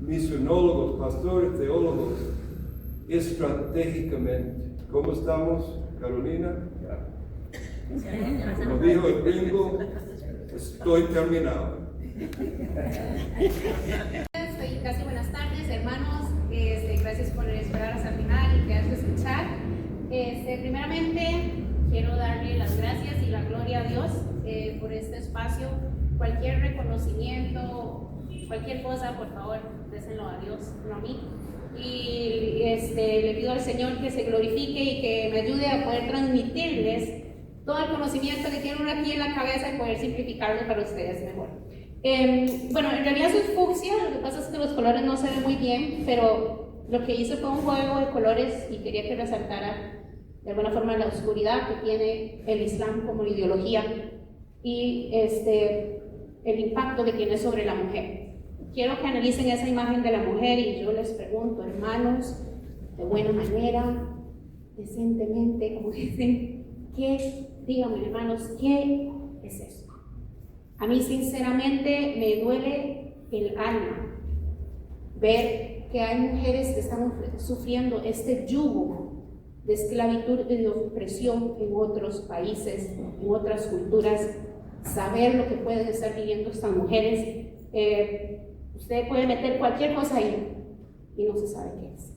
[SPEAKER 3] misionólogos, pastores, teólogos, estratégicamente. ¿Cómo estamos, Carolina? Como dijo el gringo, estoy terminado.
[SPEAKER 7] Casi buenas tardes, hermanos. Gracias por esperar hasta el final y quedarse a escuchar. Primeramente, quiero darle las gracias y la gloria a Dios por este espacio. Cualquier reconocimiento, cualquier cosa, por favor, désenlo a Dios, no a mí. Y le pido al Señor que se glorifique y que me ayude a poder transmitirles todo el conocimiento que tiene uno aquí en la cabeza y poder simplificarlo para ustedes mejor. Bueno, en realidad eso es fucsia, lo que pasa es que los colores no se ven muy bien, pero lo que hice fue un juego de colores y quería que resaltara de alguna forma la oscuridad que tiene el Islam como ideología y el impacto que tiene sobre la mujer. Quiero que analicen esa imagen de la mujer y yo les pregunto, hermanos, de buena manera, decentemente, como dicen, díganme, hermanos, ¿qué es esto? A mí sinceramente me duele el alma ver que hay mujeres que están sufriendo este yugo de esclavitud y de opresión en otros países, en otras culturas, saber lo que pueden estar viviendo estas mujeres. Usted puede meter cualquier cosa ahí y no se sabe qué es.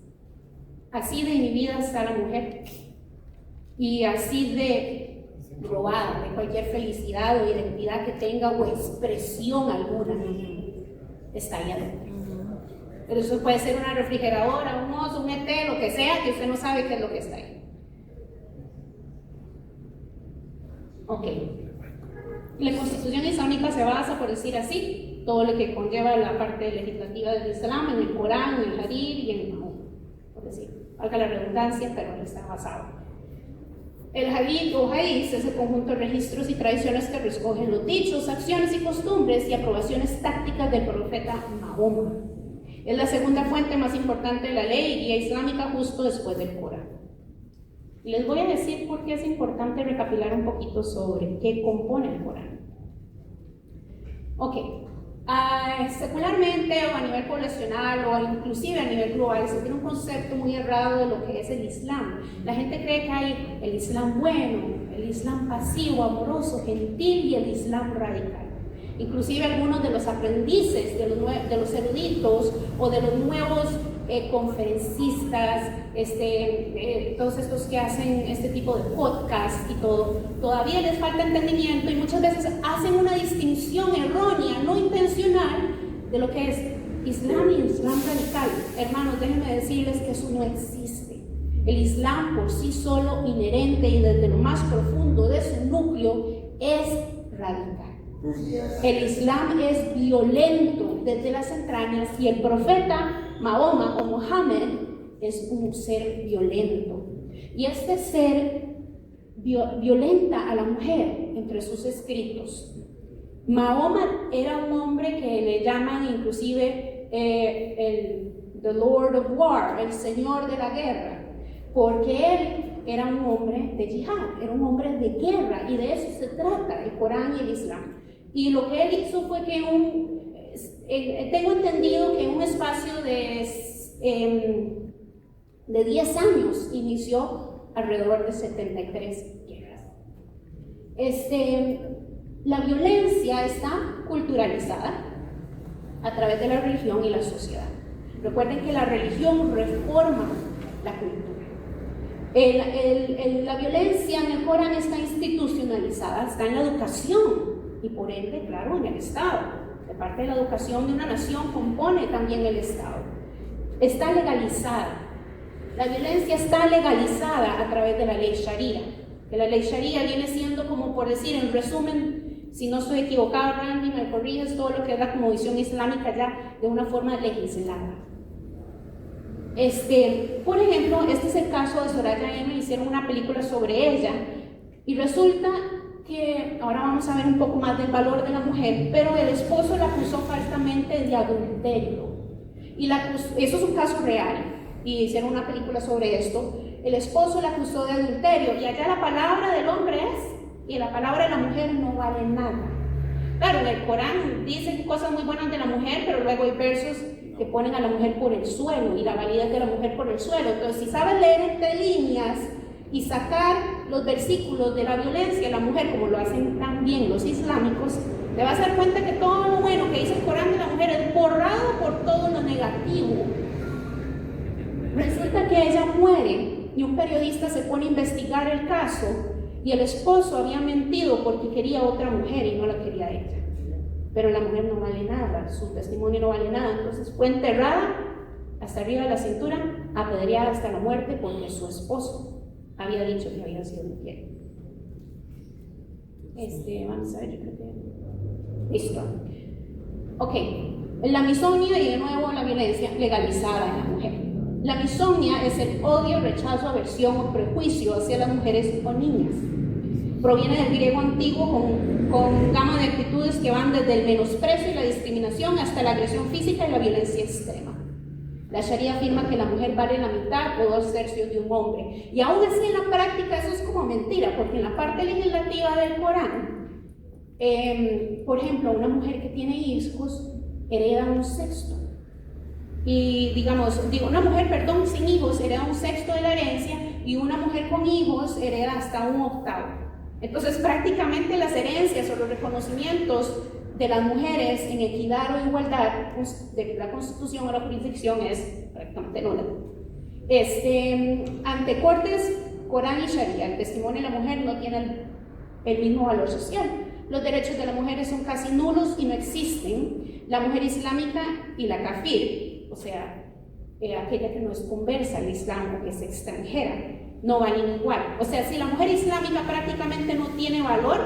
[SPEAKER 7] Así de inhibida está la mujer y así de robada de cualquier felicidad o identidad que tenga o expresión alguna está ahí adentro. Pero eso puede ser una refrigeradora, un oso, un ET, lo que sea, que usted no sabe qué es lo que está ahí. Ok. La Constitución Islámica se basa, por decir así, todo lo que conlleva la parte legislativa del Islam, en el Corán, en el Hadith y en el Mahoma, por decir, valga la redundancia, pero está basado. El Hadith o Hadith es el conjunto de registros y tradiciones que recogen los dichos, acciones y costumbres y aprobaciones tácticas del profeta Mahoma. Es la segunda fuente más importante de la ley y guía islámica justo después del Corán. Les voy a decir por qué es importante recapitular un poquito sobre qué compone el Corán. Ok, secularmente o a nivel poblacional o inclusive a nivel global se tiene un concepto muy errado de lo que es el Islam. La gente cree que hay el Islam bueno, el Islam pasivo, amoroso, gentil y el Islam radical. Inclusive algunos de los aprendices, de los eruditos o de los nuevos conferencistas, todos estos que hacen este tipo de podcast y todo, todavía les falta entendimiento y muchas veces hacen una distinción errónea, no intencional, de lo que es Islam y Islam radical. Hermanos, déjenme decirles que eso no existe. El Islam por sí solo, inherente y desde lo más profundo de su núcleo, es radical. El Islam es violento desde las entrañas y el profeta Mahoma o Mohammed es un ser violento. Y este ser violenta a la mujer entre sus escritos. Mahoma era un hombre que le llaman inclusive the Lord of War, el Señor de la guerra, porque él era un hombre de jihad, era un hombre de guerra, y de eso se trata el Corán y el Islam. Y lo que él hizo fue que tengo entendido que en un espacio de 10 años inició alrededor de 73 guerras. La violencia está culturalizada a través de la religión y la sociedad. Recuerden que la religión reforma la cultura. La violencia en el Corán está institucionalizada, está en la educación y por ende, claro, en el Estado. De parte de la educación de una nación compone también el Estado. Está legalizada. La violencia está legalizada a través de la ley Sharia. Que la ley Sharia viene siendo como, por decir, en resumen, si no estoy equivocado, Randy, me corriges, todo lo que es la cosmovisión islámica ya de una forma legislada. Por ejemplo, este es el caso de Soraya M. Hicieron una película sobre ella y resulta que ahora vamos a ver un poco más del valor de la mujer, pero el esposo la acusó falsamente de adulterio. Eso es un caso real y hicieron una película sobre esto. El esposo la acusó de adulterio y allá la palabra del hombre es y la palabra de la mujer no vale nada. Claro, en el Corán dicen cosas muy buenas de la mujer, pero luego hay versos que ponen a la mujer por el suelo y la validez de la mujer por el suelo. Entonces, si sabes leer entre líneas y sacar los versículos de la violencia de la mujer, como lo hacen también los islámicos, te vas a dar cuenta que todo lo bueno que dice el Corán de la mujer es borrado por todo lo negativo. Resulta que ella muere y un periodista se pone a investigar el caso y el esposo había mentido porque quería otra mujer y no la quería ella. Pero la mujer no vale nada, su testimonio no vale nada, entonces fue enterrada hasta arriba de la cintura, apedreada hasta la muerte porque su esposo había dicho que había sido infiel. Vamos a ver, yo creo que... Listo. Ok, la misoginia y de nuevo la violencia legalizada en la mujer. La misoginia es el odio, rechazo, aversión o prejuicio hacia las mujeres o niñas. Proviene del griego antiguo con gama de actitudes que van desde el menosprecio y la discriminación hasta la agresión física y la violencia extrema. La Sharia afirma que la mujer vale la mitad o 2/3 de un hombre. Y aún así en la práctica eso es como mentira, porque en la parte legislativa del Corán, por ejemplo, una mujer que tiene hijos hereda 1/6. Y una mujer, sin hijos hereda 1/6 de la herencia y una mujer con hijos hereda hasta 1/8. Entonces prácticamente las herencias o los reconocimientos de las mujeres en equidad o igualdad de la Constitución o la jurisdicción es prácticamente nula. Ante cortes Corán y Sharia, el testimonio de la mujer no tiene el mismo valor social. Los derechos de las mujeres son casi nulos y no existen. La mujer islámica y la kafir, o sea, aquella que no es conversa al Islam o que es extranjera, no valen igual. O sea, si la mujer islámica prácticamente no tiene valor,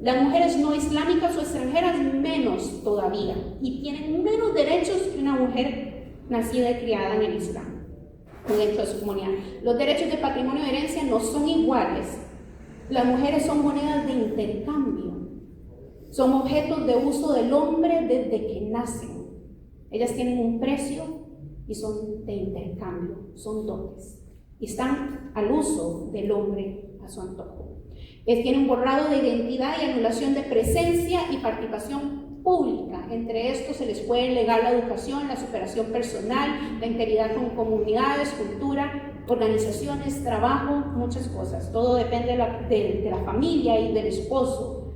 [SPEAKER 7] las mujeres no islámicas o extranjeras menos todavía, y tienen menos derechos que una mujer nacida y criada en el Islam o dentro de su comunidad. Los derechos de patrimonio y herencia no son iguales. Las mujeres son monedas de intercambio, son objetos de uso del hombre desde que nacen. Ellas tienen un precio y son de intercambio, son dotes, y están al uso del hombre a su antojo. Tienen borrado de identidad y anulación de presencia y participación pública. Entre estos se les puede legar la educación, la superación personal, la integridad con comunidades, cultura, organizaciones, trabajo, muchas cosas. Todo depende de la familia y del esposo.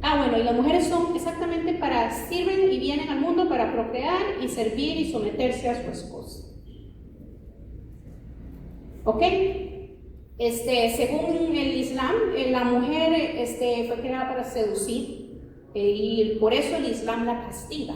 [SPEAKER 7] Bueno, y las mujeres son exactamente sirven y vienen al mundo para procrear y servir y someterse a su esposo. ¿Ok? Según el Islam, la mujer fue creada para seducir y por eso el Islam la castiga,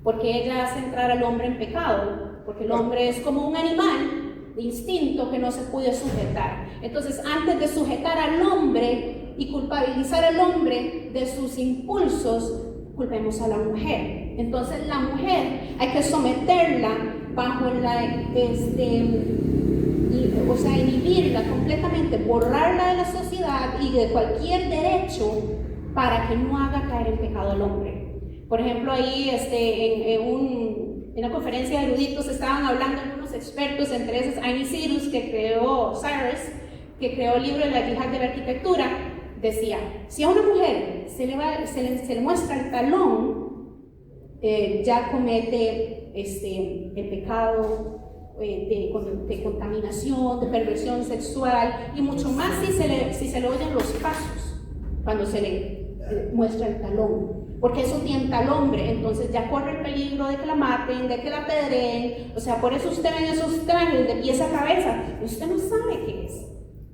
[SPEAKER 7] porque ella hace entrar al hombre en pecado, porque el hombre es como un animal de instinto que no se puede sujetar. Entonces, antes de sujetar al hombre y culpabilizar al hombre de sus impulsos, culpemos a la mujer. Entonces, la mujer hay que someterla bajo inhibirla completamente, borrarla de la sociedad y de cualquier derecho para que no haga caer en pecado al hombre. Por ejemplo, ahí en una conferencia de eruditos estaban hablando algunos expertos, entre esos Amy Cyrus, que creó el libro de la yihad de la arquitectura. Decía, si a una mujer se le muestra el talón, ya comete el pecado de contaminación, de perversión sexual, y mucho más si se le oyen los pasos cuando se le muestra el talón, porque eso tienta al hombre. Entonces ya corre el peligro de que la maten, de que la apedreen. O sea, por eso usted ve esos trajes de pies a cabeza y usted no sabe qué es.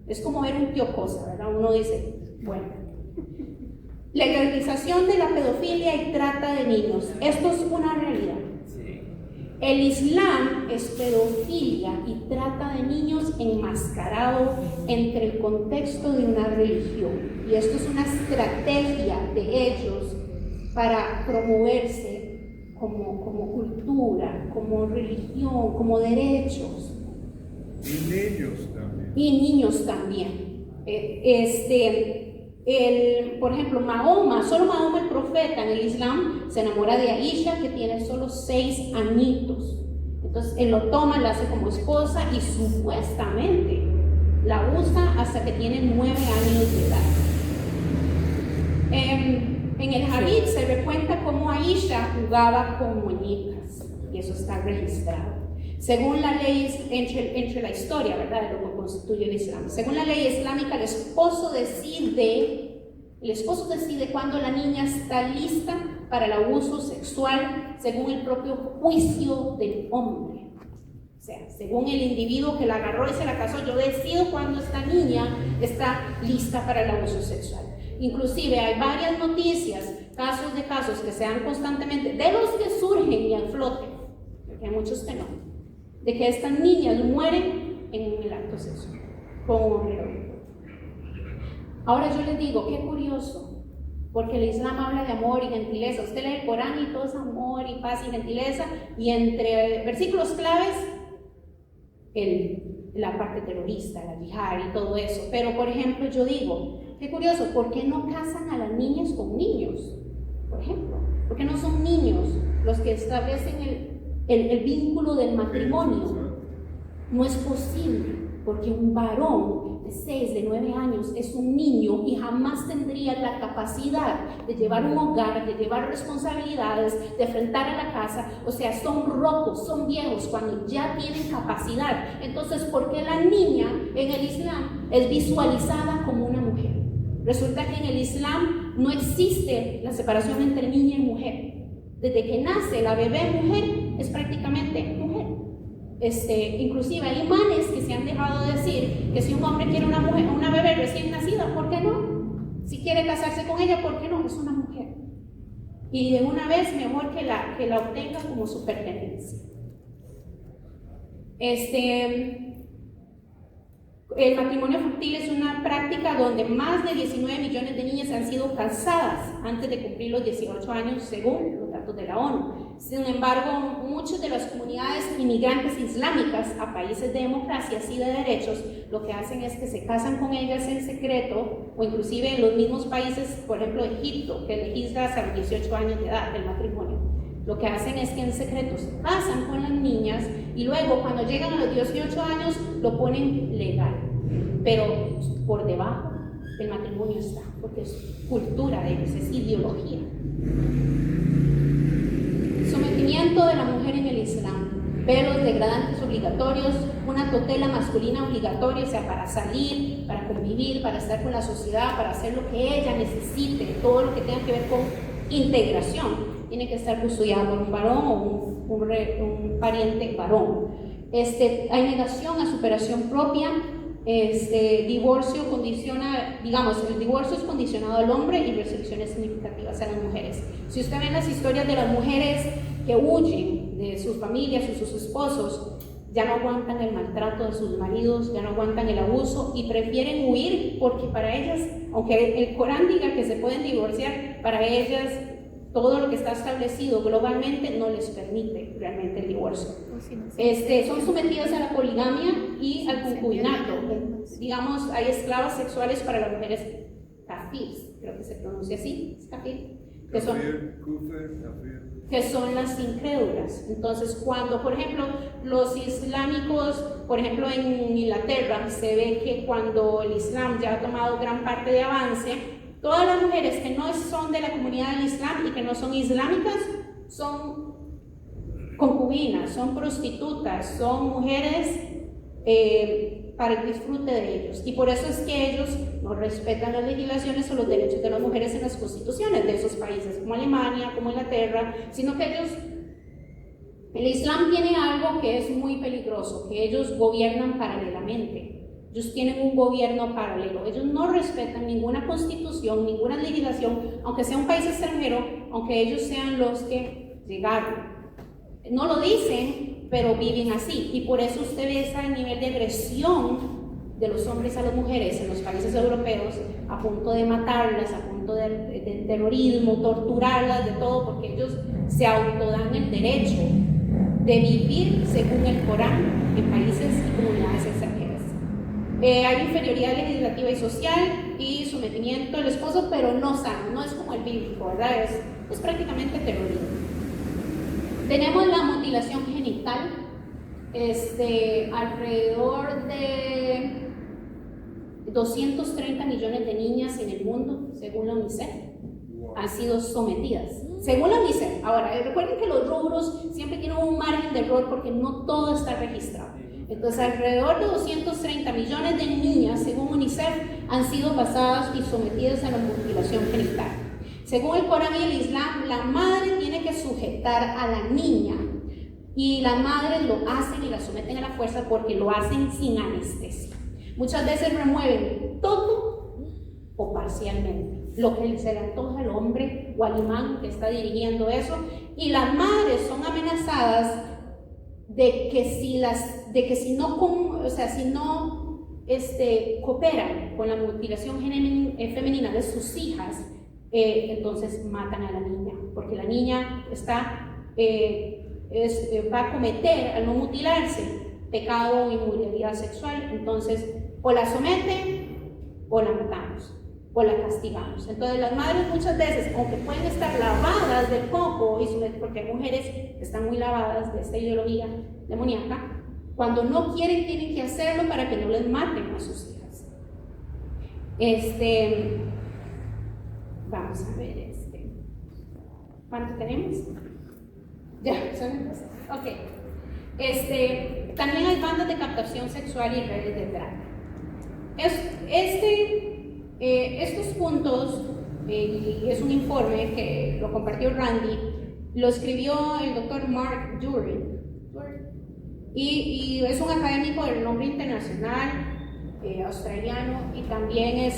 [SPEAKER 7] Es como ver un tío cosa, ¿verdad? Uno dice, bueno. Legalización de la pedofilia y trata de niños. Esto es una realidad. El Islam es pedofilia y trata de niños enmascarado entre el contexto de una religión. Y esto es una estrategia de ellos para promoverse como cultura, como religión, como derechos. Y niños también. Por ejemplo, solo Mahoma el profeta en el Islam se enamora de Aisha, que tiene solo 6 añitos. Entonces él lo toma, la hace como esposa y supuestamente la usa hasta que tiene 9 años de edad. En el Hadith se recuenta cómo Aisha jugaba con muñecas y eso está registrado. Según la ley, entre la historia, ¿verdad?, de lo que constituye el Islam, según la ley islámica, el esposo decide cuándo la niña está lista para el abuso sexual según el propio juicio del hombre. O sea, según el individuo que la agarró y se la casó, yo decido cuándo esta niña está lista para el abuso sexual. Inclusive hay varias noticias, casos que se dan constantemente, de los que surgen y a flote, porque hay muchos que no, de que estas niñas mueren en el acto sexual con un hombre. Ahora yo les digo, qué curioso, porque el Islam habla de amor y gentileza. Usted lee el Corán y todo es amor y paz y gentileza, y entre versículos claves, la parte terrorista, la yihad y todo eso. Pero por ejemplo yo digo, qué curioso, ¿por qué no casan a las niñas con niños? Por ejemplo, ¿por qué no son niños los que establecen el vínculo del matrimonio? No es posible, porque un varón de 6, de 9 años es un niño y jamás tendría la capacidad de llevar un hogar, de llevar responsabilidades, de enfrentar a la casa. O sea, son rocos, son viejos cuando ya tienen capacidad. Entonces, ¿por qué la niña en el Islam es visualizada como una mujer? Resulta que en el Islam no existe la separación entre niña y mujer. Desde que nace la bebé mujer es prácticamente mujer. Inclusive hay imanes que se han dejado de decir que si un hombre quiere una bebé recién nacida, ¿por qué no? Si quiere casarse con ella, ¿por qué no? Es una mujer. Y de una vez mejor que la obtenga como su pertenencia. El matrimonio infantil es una práctica donde más de 19 millones de niñas han sido casadas antes de cumplir los 18 años, según los datos de la ONU. Sin embargo, muchas de las comunidades inmigrantes islámicas a países de democracia y de derechos, lo que hacen es que se casan con ellas en secreto, o inclusive en los mismos países, por ejemplo Egipto, que legisla hasta los 18 años de edad del matrimonio. Lo que hacen es que en secreto se casan con las niñas y luego cuando llegan a los 18 años lo ponen legal. Pero por debajo el matrimonio está, porque es cultura de ellos, es ideología. Sometimiento de la mujer en el Islam. velos degradantes obligatorios, una tutela masculina obligatoria, o sea, para salir, para convivir, para estar con la sociedad, para hacer lo que ella necesite, todo lo que tenga que ver con integración, tiene que estar custodiada por un varón o un pariente varón. Hay negación a superación propia. Divorcio condiciona, digamos, el divorcio es condicionado al hombre y restricciones significativas a las mujeres. Si usted ve las historias de las mujeres que huyen de sus familias o sus esposos, ya no aguantan el maltrato de sus maridos, ya no aguantan el abuso y prefieren huir porque para ellas, aunque el Corán diga que se pueden divorciar, para ellas todo lo que está establecido globalmente no les permite realmente el divorcio. Son sometidas a la poligamia y al concubinato. Digamos, hay esclavas sexuales para las mujeres kafir, creo que se pronuncia así, es kafir, que son las incrédulas. Entonces, cuando, por ejemplo, los islámicos, por ejemplo, en Inglaterra, se ve que cuando el Islam ya ha tomado gran parte de avance, todas las mujeres que no son de la comunidad del Islam y que no son islámicas son concubinas, son prostitutas, son mujeres para el disfrute de ellos. Y por eso es que ellos no respetan las legislaciones o los derechos de las mujeres en las constituciones de esos países, como Alemania, como Inglaterra, sino que el Islam tiene algo que es muy peligroso, que ellos gobiernan paralelamente. Ellos tienen un gobierno paralelo, ellos no respetan ninguna constitución, ninguna legislación, aunque sea un país extranjero, aunque ellos sean los que llegaron. No lo dicen, pero viven así, y por eso usted ve ese nivel de agresión de los hombres a las mujeres en los países europeos, a punto de matarlas, a punto de terrorismo, torturarlas, de todo, porque ellos se autodan el derecho de vivir según el Corán en países y comunidades extranjeras. Hay inferioridad legislativa y social y sometimiento del esposo, pero no sano, no es como el bíblico, ¿verdad? Es prácticamente terrorismo. Tenemos la mutilación genital. Alrededor de 230 millones de niñas en el mundo, según la UNICEF, han sido sometidas. Según la UNICEF. Ahora, recuerden que los rubros siempre tienen un margen de error porque no todo está registrado. Entonces, alrededor de 230 millones de niñas, según UNICEF, han sido pasadas y sometidas a la mutilación genital. Según el Corán y el Islam, la madre tiene que sujetar a la niña y las madres lo hacen y la someten a la fuerza porque lo hacen sin anestesia. Muchas veces remueven todo o parcialmente, lo que se le antoja al hombre o al imán que está dirigiendo eso, y las madres son amenazadas de que si no cooperan con la mutilación femenina de sus hijas, entonces matan a la niña, porque la niña va a cometer, al no mutilarse, pecado o inmoralidad sexual. Entonces o la someten o la matamos o la castigamos. Entonces las madres muchas veces, aunque pueden estar lavadas del coco, porque hay mujeres que están muy lavadas de esta ideología demoníaca, cuando no quieren tienen que hacerlo para que no les maten a sus hijas. Vamos a ver, ¿cuánto tenemos? Ya, son cosas. Ok. También hay bandas de captación sexual y redes de trata. Estos puntos, y es un informe que lo compartió Randy, lo escribió el doctor Mark Durin, y es un académico del nombre internacional, australiano, y también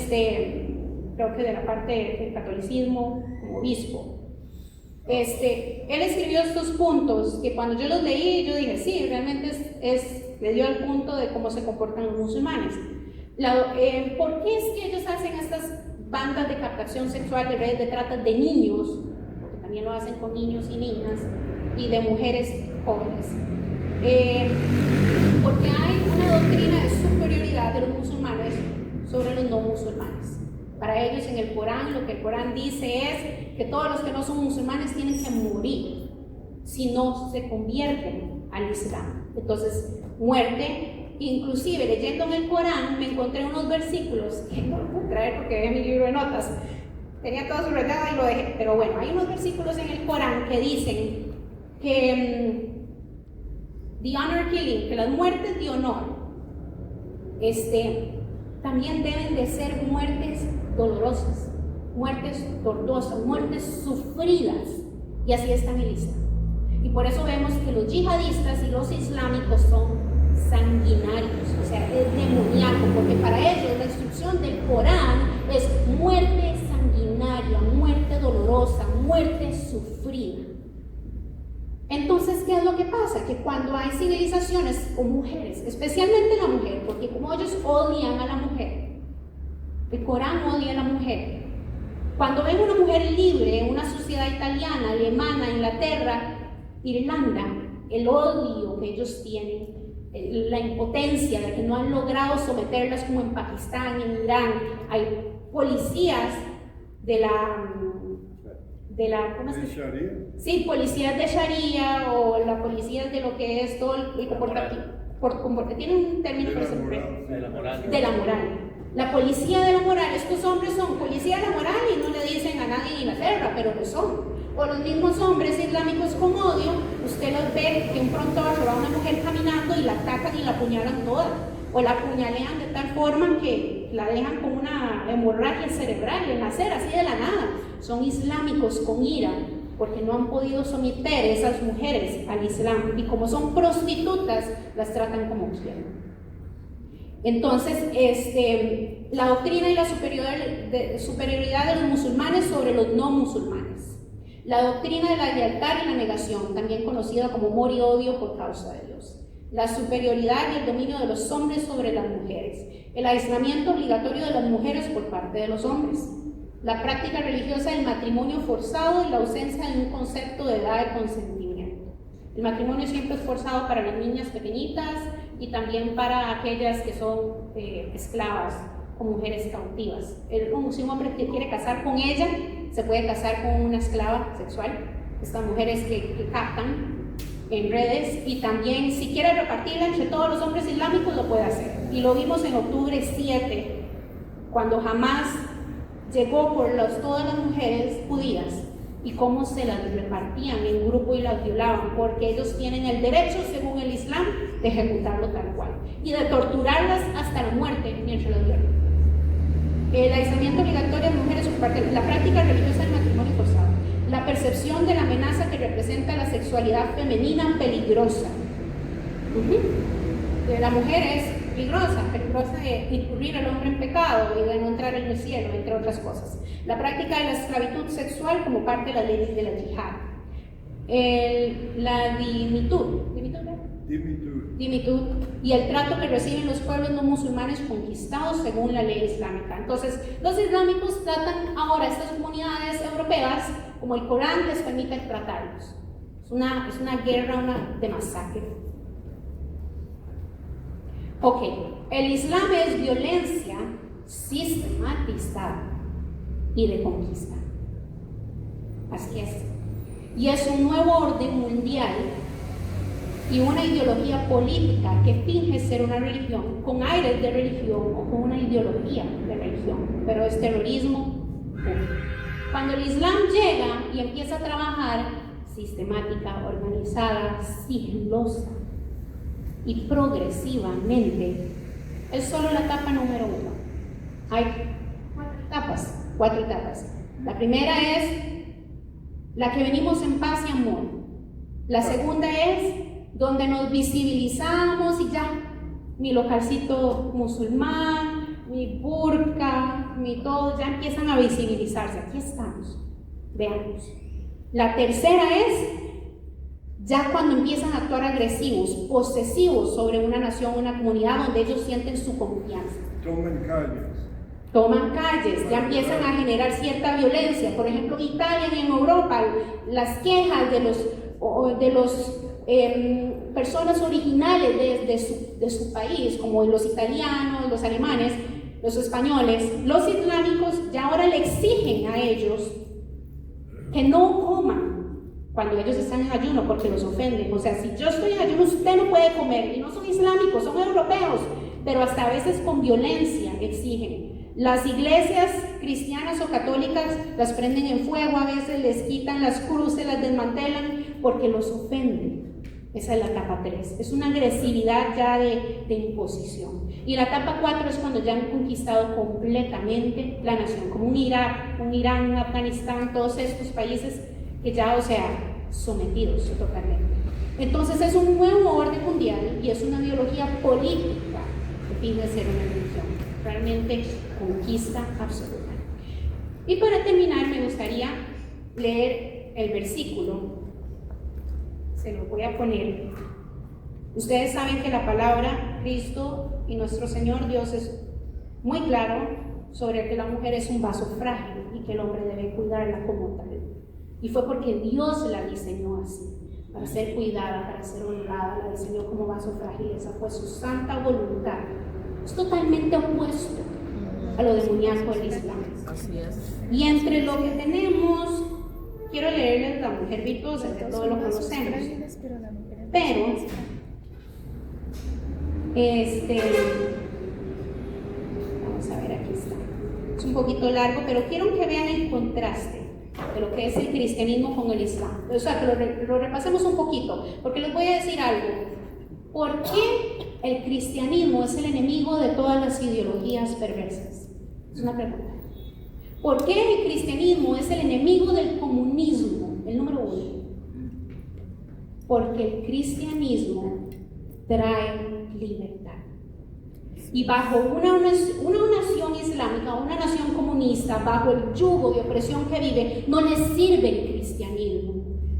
[SPEAKER 7] creo que de la parte del catolicismo como obispo. Él escribió estos puntos que cuando yo los leí, yo dije, sí, realmente le dio al punto de cómo se comportan los musulmanes. ¿Por qué es que ellos hacen estas bandas de captación sexual, de redes de trata de niños? Porque también lo hacen con niños y niñas, y de mujeres jóvenes. Porque hay una doctrina de superioridad de los musulmanes sobre los no musulmanes. Para ellos en el Corán, lo que el Corán dice es que todos los que no son musulmanes tienen que morir si no se convierten al Islam. Entonces, muerte. Inclusive leyendo en el Corán me encontré unos versículos que no lo puedo traer porque dejé mi libro de notas, tenía todo subrayado y lo dejé, pero bueno, hay unos versículos en el Corán que dicen que the honor killing, que las muertes de honor, también deben de ser muertes dolorosas, muertes tortuosas, muertes sufridas, y así está en el Islam. Y por eso vemos que los yihadistas y los islámicos son sanguinarios, o sea, es demoníaco, porque para ellos la instrucción del Corán es muerte sanguinaria, muerte dolorosa, muerte sufrida. Entonces, ¿qué es lo que pasa? Que cuando hay civilizaciones con mujeres, especialmente la mujer, porque como ellos odian a la mujer, el Corán odia a la mujer. Cuando ven una mujer libre en una sociedad italiana, alemana, Inglaterra, Irlanda, el odio que ellos tienen, la impotencia de que no han logrado someterlas como en Pakistán, en Irán, hay policías de la ¿cómo se llama? Sí, policías de Sharia o la policía de lo que es todo el comportamiento, tiene un término para de la moral. La policía de la moral, estos hombres son policía de la moral y no le dicen a nadie en Inglaterra, pero lo son. O los mismos hombres islámicos con odio, usted los ve que un pronto va a una mujer caminando y la atacan y la apuñalan toda, o la apuñalean de tal forma que la dejan con una hemorragia cerebral en nacer así de la nada. Son islámicos con ira, porque no han podido someter esas mujeres al Islam, y como son prostitutas, las tratan como quieren. Entonces, la doctrina y la superioridad de los musulmanes sobre los no musulmanes. La doctrina de la lealtad y la negación, también conocida como amor y odio por causa de Dios. La superioridad y el dominio de los hombres sobre las mujeres. El aislamiento obligatorio de las mujeres por parte de los hombres. La práctica religiosa del matrimonio forzado y la ausencia de un concepto de edad de consentimiento. El matrimonio siempre es forzado para las niñas pequeñitas y también para aquellas que son esclavas o mujeres cautivas. Si un hombre que quiere casar con ella, se puede casar con una esclava sexual. Estas mujeres que captan en redes, y también si quiere repartirla entre todos los hombres islámicos lo puede hacer. Y lo vimos en octubre 7, cuando Hamas llegó por todas las mujeres judías y cómo se las repartían en grupo y las violaban, porque ellos tienen el derecho, según el Islam, de ejecutarlo tal cual y de torturarlas hasta la muerte mientras las violan. El aislamiento obligatorio de mujeres por parte de la práctica religiosa del matrimonio forzado, la percepción de la amenaza que representa la sexualidad femenina peligrosa. La mujer es peligrosa de incurrir al hombre en pecado y de no entrar en el cielo, entre otras cosas. La práctica de la esclavitud sexual como parte de las leyes de la yihad. La dimitud y el trato que reciben los pueblos no musulmanes conquistados según la ley islámica. Entonces, los islámicos tratan ahora a estas comunidades europeas como el Corán les permite tratarlos. Es una guerra de masacre. Ok, el Islam es violencia sistematizada y de conquista. Así es. Y es un nuevo orden mundial y una ideología política que finge ser una religión, con aires de religión o con una ideología de religión, pero es terrorismo. Cuando el Islam llega y empieza a trabajar sistemática, organizada, sigilosa y progresivamente, es solo la etapa número 1. Hay 4 etapas. La primera es la que venimos en paz y amor. La segunda es donde nos visibilizamos y ya, mi localcito musulmán, mi burka, mi todo, ya empiezan a visibilizarse. Aquí estamos, veamos. La tercera es ya cuando empiezan a actuar agresivos, posesivos sobre una nación, una comunidad donde ellos sienten su confianza. Toman calles, ya empiezan a generar cierta violencia. Por ejemplo, en Italia y en Europa, las quejas de los personas originales de su país, como los italianos, los alemanes, los españoles, los islámicos, ya ahora le exigen a ellos que no coman cuando ellos están en ayuno, porque los ofenden. O sea, si yo estoy en ayuno, usted no puede comer. Y no son islámicos, son europeos, pero hasta a veces con violencia exigen. Las iglesias cristianas o católicas las prenden en fuego, a veces les quitan las cruces, las desmantelan porque los ofenden. Esa es la etapa 3. Es una agresividad ya de imposición. Y la etapa 4 es cuando ya han conquistado completamente la nación, como un Irak, un Irán, un Afganistán, todos estos países que ya, o sea, sometidos totalmente. Entonces es un nuevo orden mundial y es una ideología política que finge ser una religión. Realmente conquista absoluta. Y para terminar me gustaría leer el versículo. Se lo voy a poner. Ustedes saben que la palabra Cristo y nuestro Señor Dios es muy claro sobre que la mujer es un vaso frágil y que el hombre debe cuidarla como tal. Y fue porque Dios la diseñó así, para ser cuidada, para ser honrada, la diseñó como vaso frágil. Esa fue su santa voluntad. Es totalmente opuesto a lo demoníaco del Islam.
[SPEAKER 4] Así es.
[SPEAKER 7] Y entre lo que tenemos, quiero leerles la mujer virtuosa, que todos lo conocemos. Pero, vamos a ver, aquí está. Es un poquito largo, pero quiero que vean el contraste de lo que es el cristianismo con el Islam. O sea, que lo repasemos un poquito, porque les voy a decir algo. ¿Por qué el cristianismo es el enemigo de todas las ideologías perversas? Es una pregunta. ¿Por qué el cristianismo es el enemigo del comunismo? El número 1. Porque el cristianismo trae libertad. Y bajo una nación islámica, una nación comunista, bajo el yugo de opresión que vive, no le sirve el cristianismo.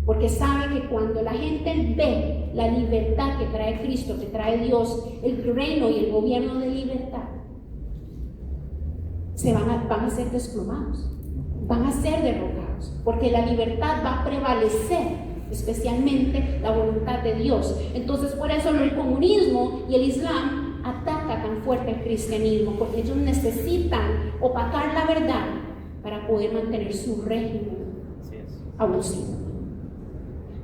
[SPEAKER 7] Porque sabe que cuando la gente ve la libertad que trae Cristo, que trae Dios, el reino y el gobierno de libertad, van a ser desplomados, van a ser derrocados, porque la libertad va a prevalecer, especialmente la voluntad de Dios. Entonces, por eso el comunismo y el Islam ataca tan fuerte el cristianismo, porque ellos necesitan opacar la verdad para poder mantener su régimen abusivo.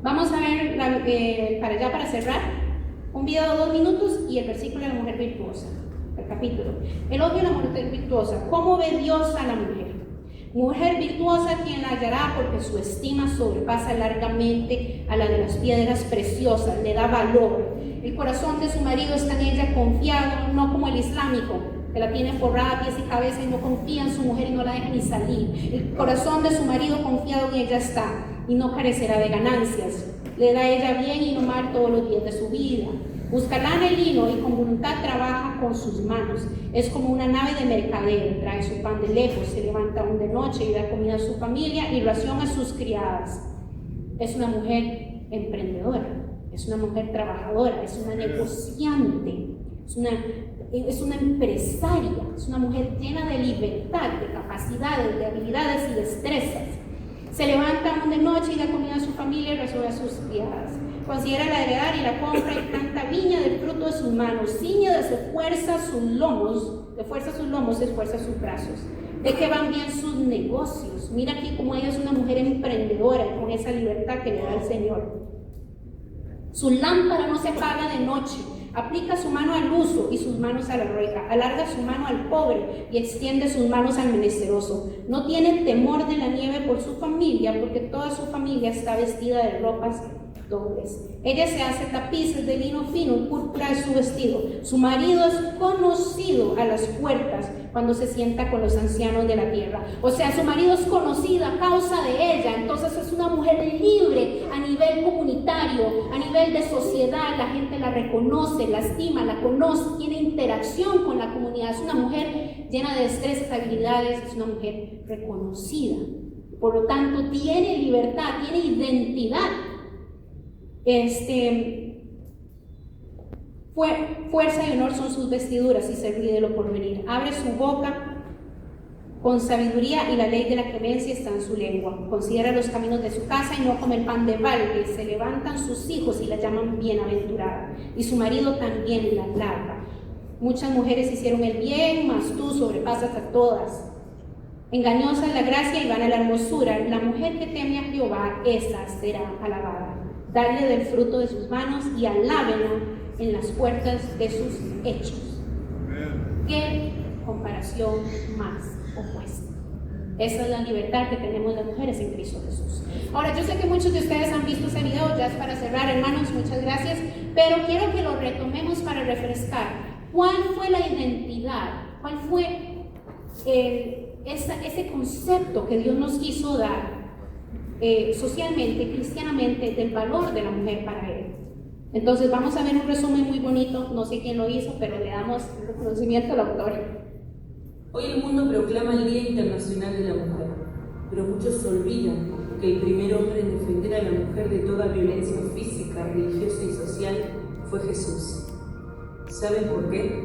[SPEAKER 7] Vamos a ver para cerrar, un video de 2 minutos y el versículo de la mujer virtuosa, el capítulo. Elogio de la mujer virtuosa. ¿Cómo ve Dios a la mujer? Mujer virtuosa, quien la hallará, porque su estima sobrepasa largamente a la de las piedras preciosas, le da valor. El corazón de su marido está en ella confiado, no como el islámico, que la tiene forrada pies y cabeza y no confía en su mujer y no la deja ni salir. El corazón de su marido confiado en ella está y no carecerá de ganancias. Le da a ella bien y no mal todos los días de su vida. Busca lana y lino y con voluntad trabaja con sus manos. Es como una nave de mercader, trae su pan de lejos, se levanta aún de noche y da comida a su familia y ración a sus criadas. Es una mujer emprendedora, es una mujer trabajadora, es una negociante, es una empresaria, es una mujer llena de libertad, de capacidades, de habilidades y destrezas. Se levanta aún de noche y da comida a su familia y resuelve a sus criadas. Considera la heredad y la compra y planta viña del fruto de sus manos. Ciñe de fuerza sus lomos, esfuerza sus brazos. De que van bien sus negocios. Mira aquí como ella es una mujer emprendedora con esa libertad que le da el Señor. Su lámpara no se apaga de noche. Aplica su mano al uso y sus manos a la rueca. Alarga su mano al pobre y extiende sus manos al menesteroso. No tiene temor de la nieve por su familia, porque toda su familia está vestida de ropas dobles. Ella se hace tapices de lino fino y púrpura es su vestido. Su marido es conocido a las puertas cuando se sienta con los ancianos de la tierra. O sea, su marido es conocido a causa de ella. Entonces es una mujer libre a nivel comunitario, a nivel de sociedad. La gente la reconoce, la estima, la conoce, tiene interacción con la comunidad. Es una mujer llena de destrezas, habilidades, es una mujer reconocida. Por lo tanto, tiene libertad, tiene identidad. Fuerza y honor son sus vestiduras y se ríe de lo porvenir. Abre su boca con sabiduría y la ley de la clemencia está en su lengua. Considera los caminos de su casa y no come el pan de balde. Se levantan sus hijos y la llaman bienaventurada y su marido también la alaba. Muchas mujeres hicieron el bien, mas tú sobrepasas a todas. Engañosa es la gracia y vana la hermosura. La mujer que teme a Jehová, esa será alabada. Darle del fruto de sus manos y alábenla en las puertas de sus hechos. ¿Qué comparación más opuesta? Esa es la libertad que tenemos las mujeres en Cristo Jesús. Ahora, yo sé que muchos de ustedes han visto ese video, ya es para cerrar, hermanos, muchas gracias, pero quiero que lo retomemos para refrescar. ¿Cuál fue la identidad? ¿Cuál fue ese concepto que Dios nos quiso dar socialmente, cristianamente, del valor de la mujer para Él? Entonces vamos a ver un resumen muy bonito, no sé quién lo hizo, pero le damos el reconocimiento al autor.
[SPEAKER 8] Hoy el mundo proclama el Día Internacional de la Mujer, pero muchos se olvidan que el primer hombre en defender a la mujer de toda violencia física, religiosa y social fue Jesús. ¿Saben por qué?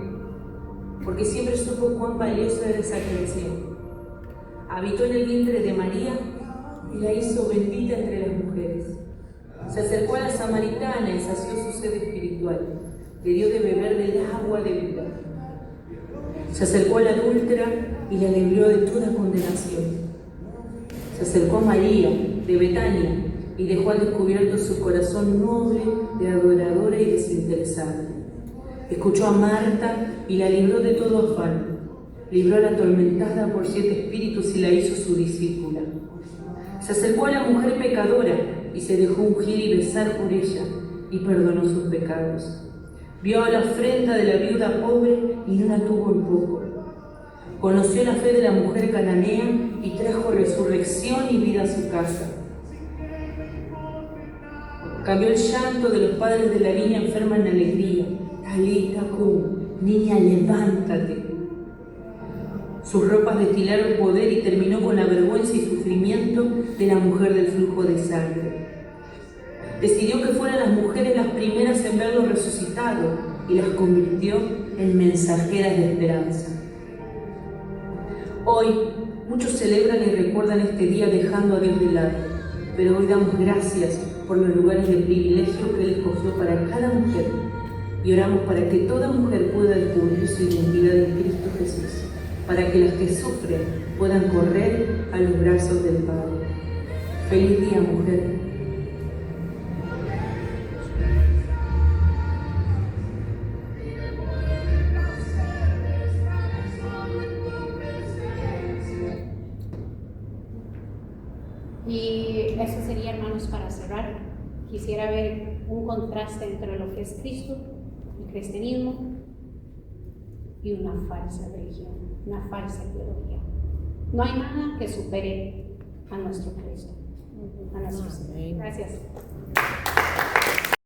[SPEAKER 8] Porque siempre supo cuán valiosa era esa creación. Habitó en el vientre de María y la hizo bendita entre las mujeres. Se acercó a la samaritana y sació su sed espiritual. Le dio de beber del agua de vida. Se acercó a la adúltera y la libró de toda condenación. Se acercó a María de Betania y dejó al descubierto su corazón noble de adoradora y desinteresada. Escuchó a Marta y la libró de todo afán. Libró a la atormentada por 7 espíritus y la hizo su discípula. Se acercó a la mujer pecadora y se dejó ungir y besar por ella y perdonó sus pecados. Vio a la afrenta de la viuda pobre y no la tuvo en poco. Conoció la fe de la mujer cananea y trajo resurrección y vida a su casa. Cambió el llanto de los padres de la niña enferma en alegría. Talita cum, niña, levántate. Sus ropas destilaron poder y terminó con la vergüenza y sufrimiento de la mujer del flujo de sangre. Decidió que fueran las mujeres las primeras en verlo resucitado y las convirtió en mensajeras de esperanza. Hoy, muchos celebran y recuerdan este día dejando a Dios de lado, pero hoy damos gracias por los lugares de privilegio que Él escogió para cada mujer y oramos para que toda mujer pueda descubrir su identidad en Cristo Jesús, para que las que sufren puedan correr a los brazos del Padre. Feliz día, mujer.
[SPEAKER 7] Y eso sería, hermanos, para cerrar. Quisiera ver un contraste entre lo que es Cristo, el cristianismo, y una falsa religión, una falsa ideología. No hay nada que supere a nuestro Cristo, a nuestro Señor. Gracias.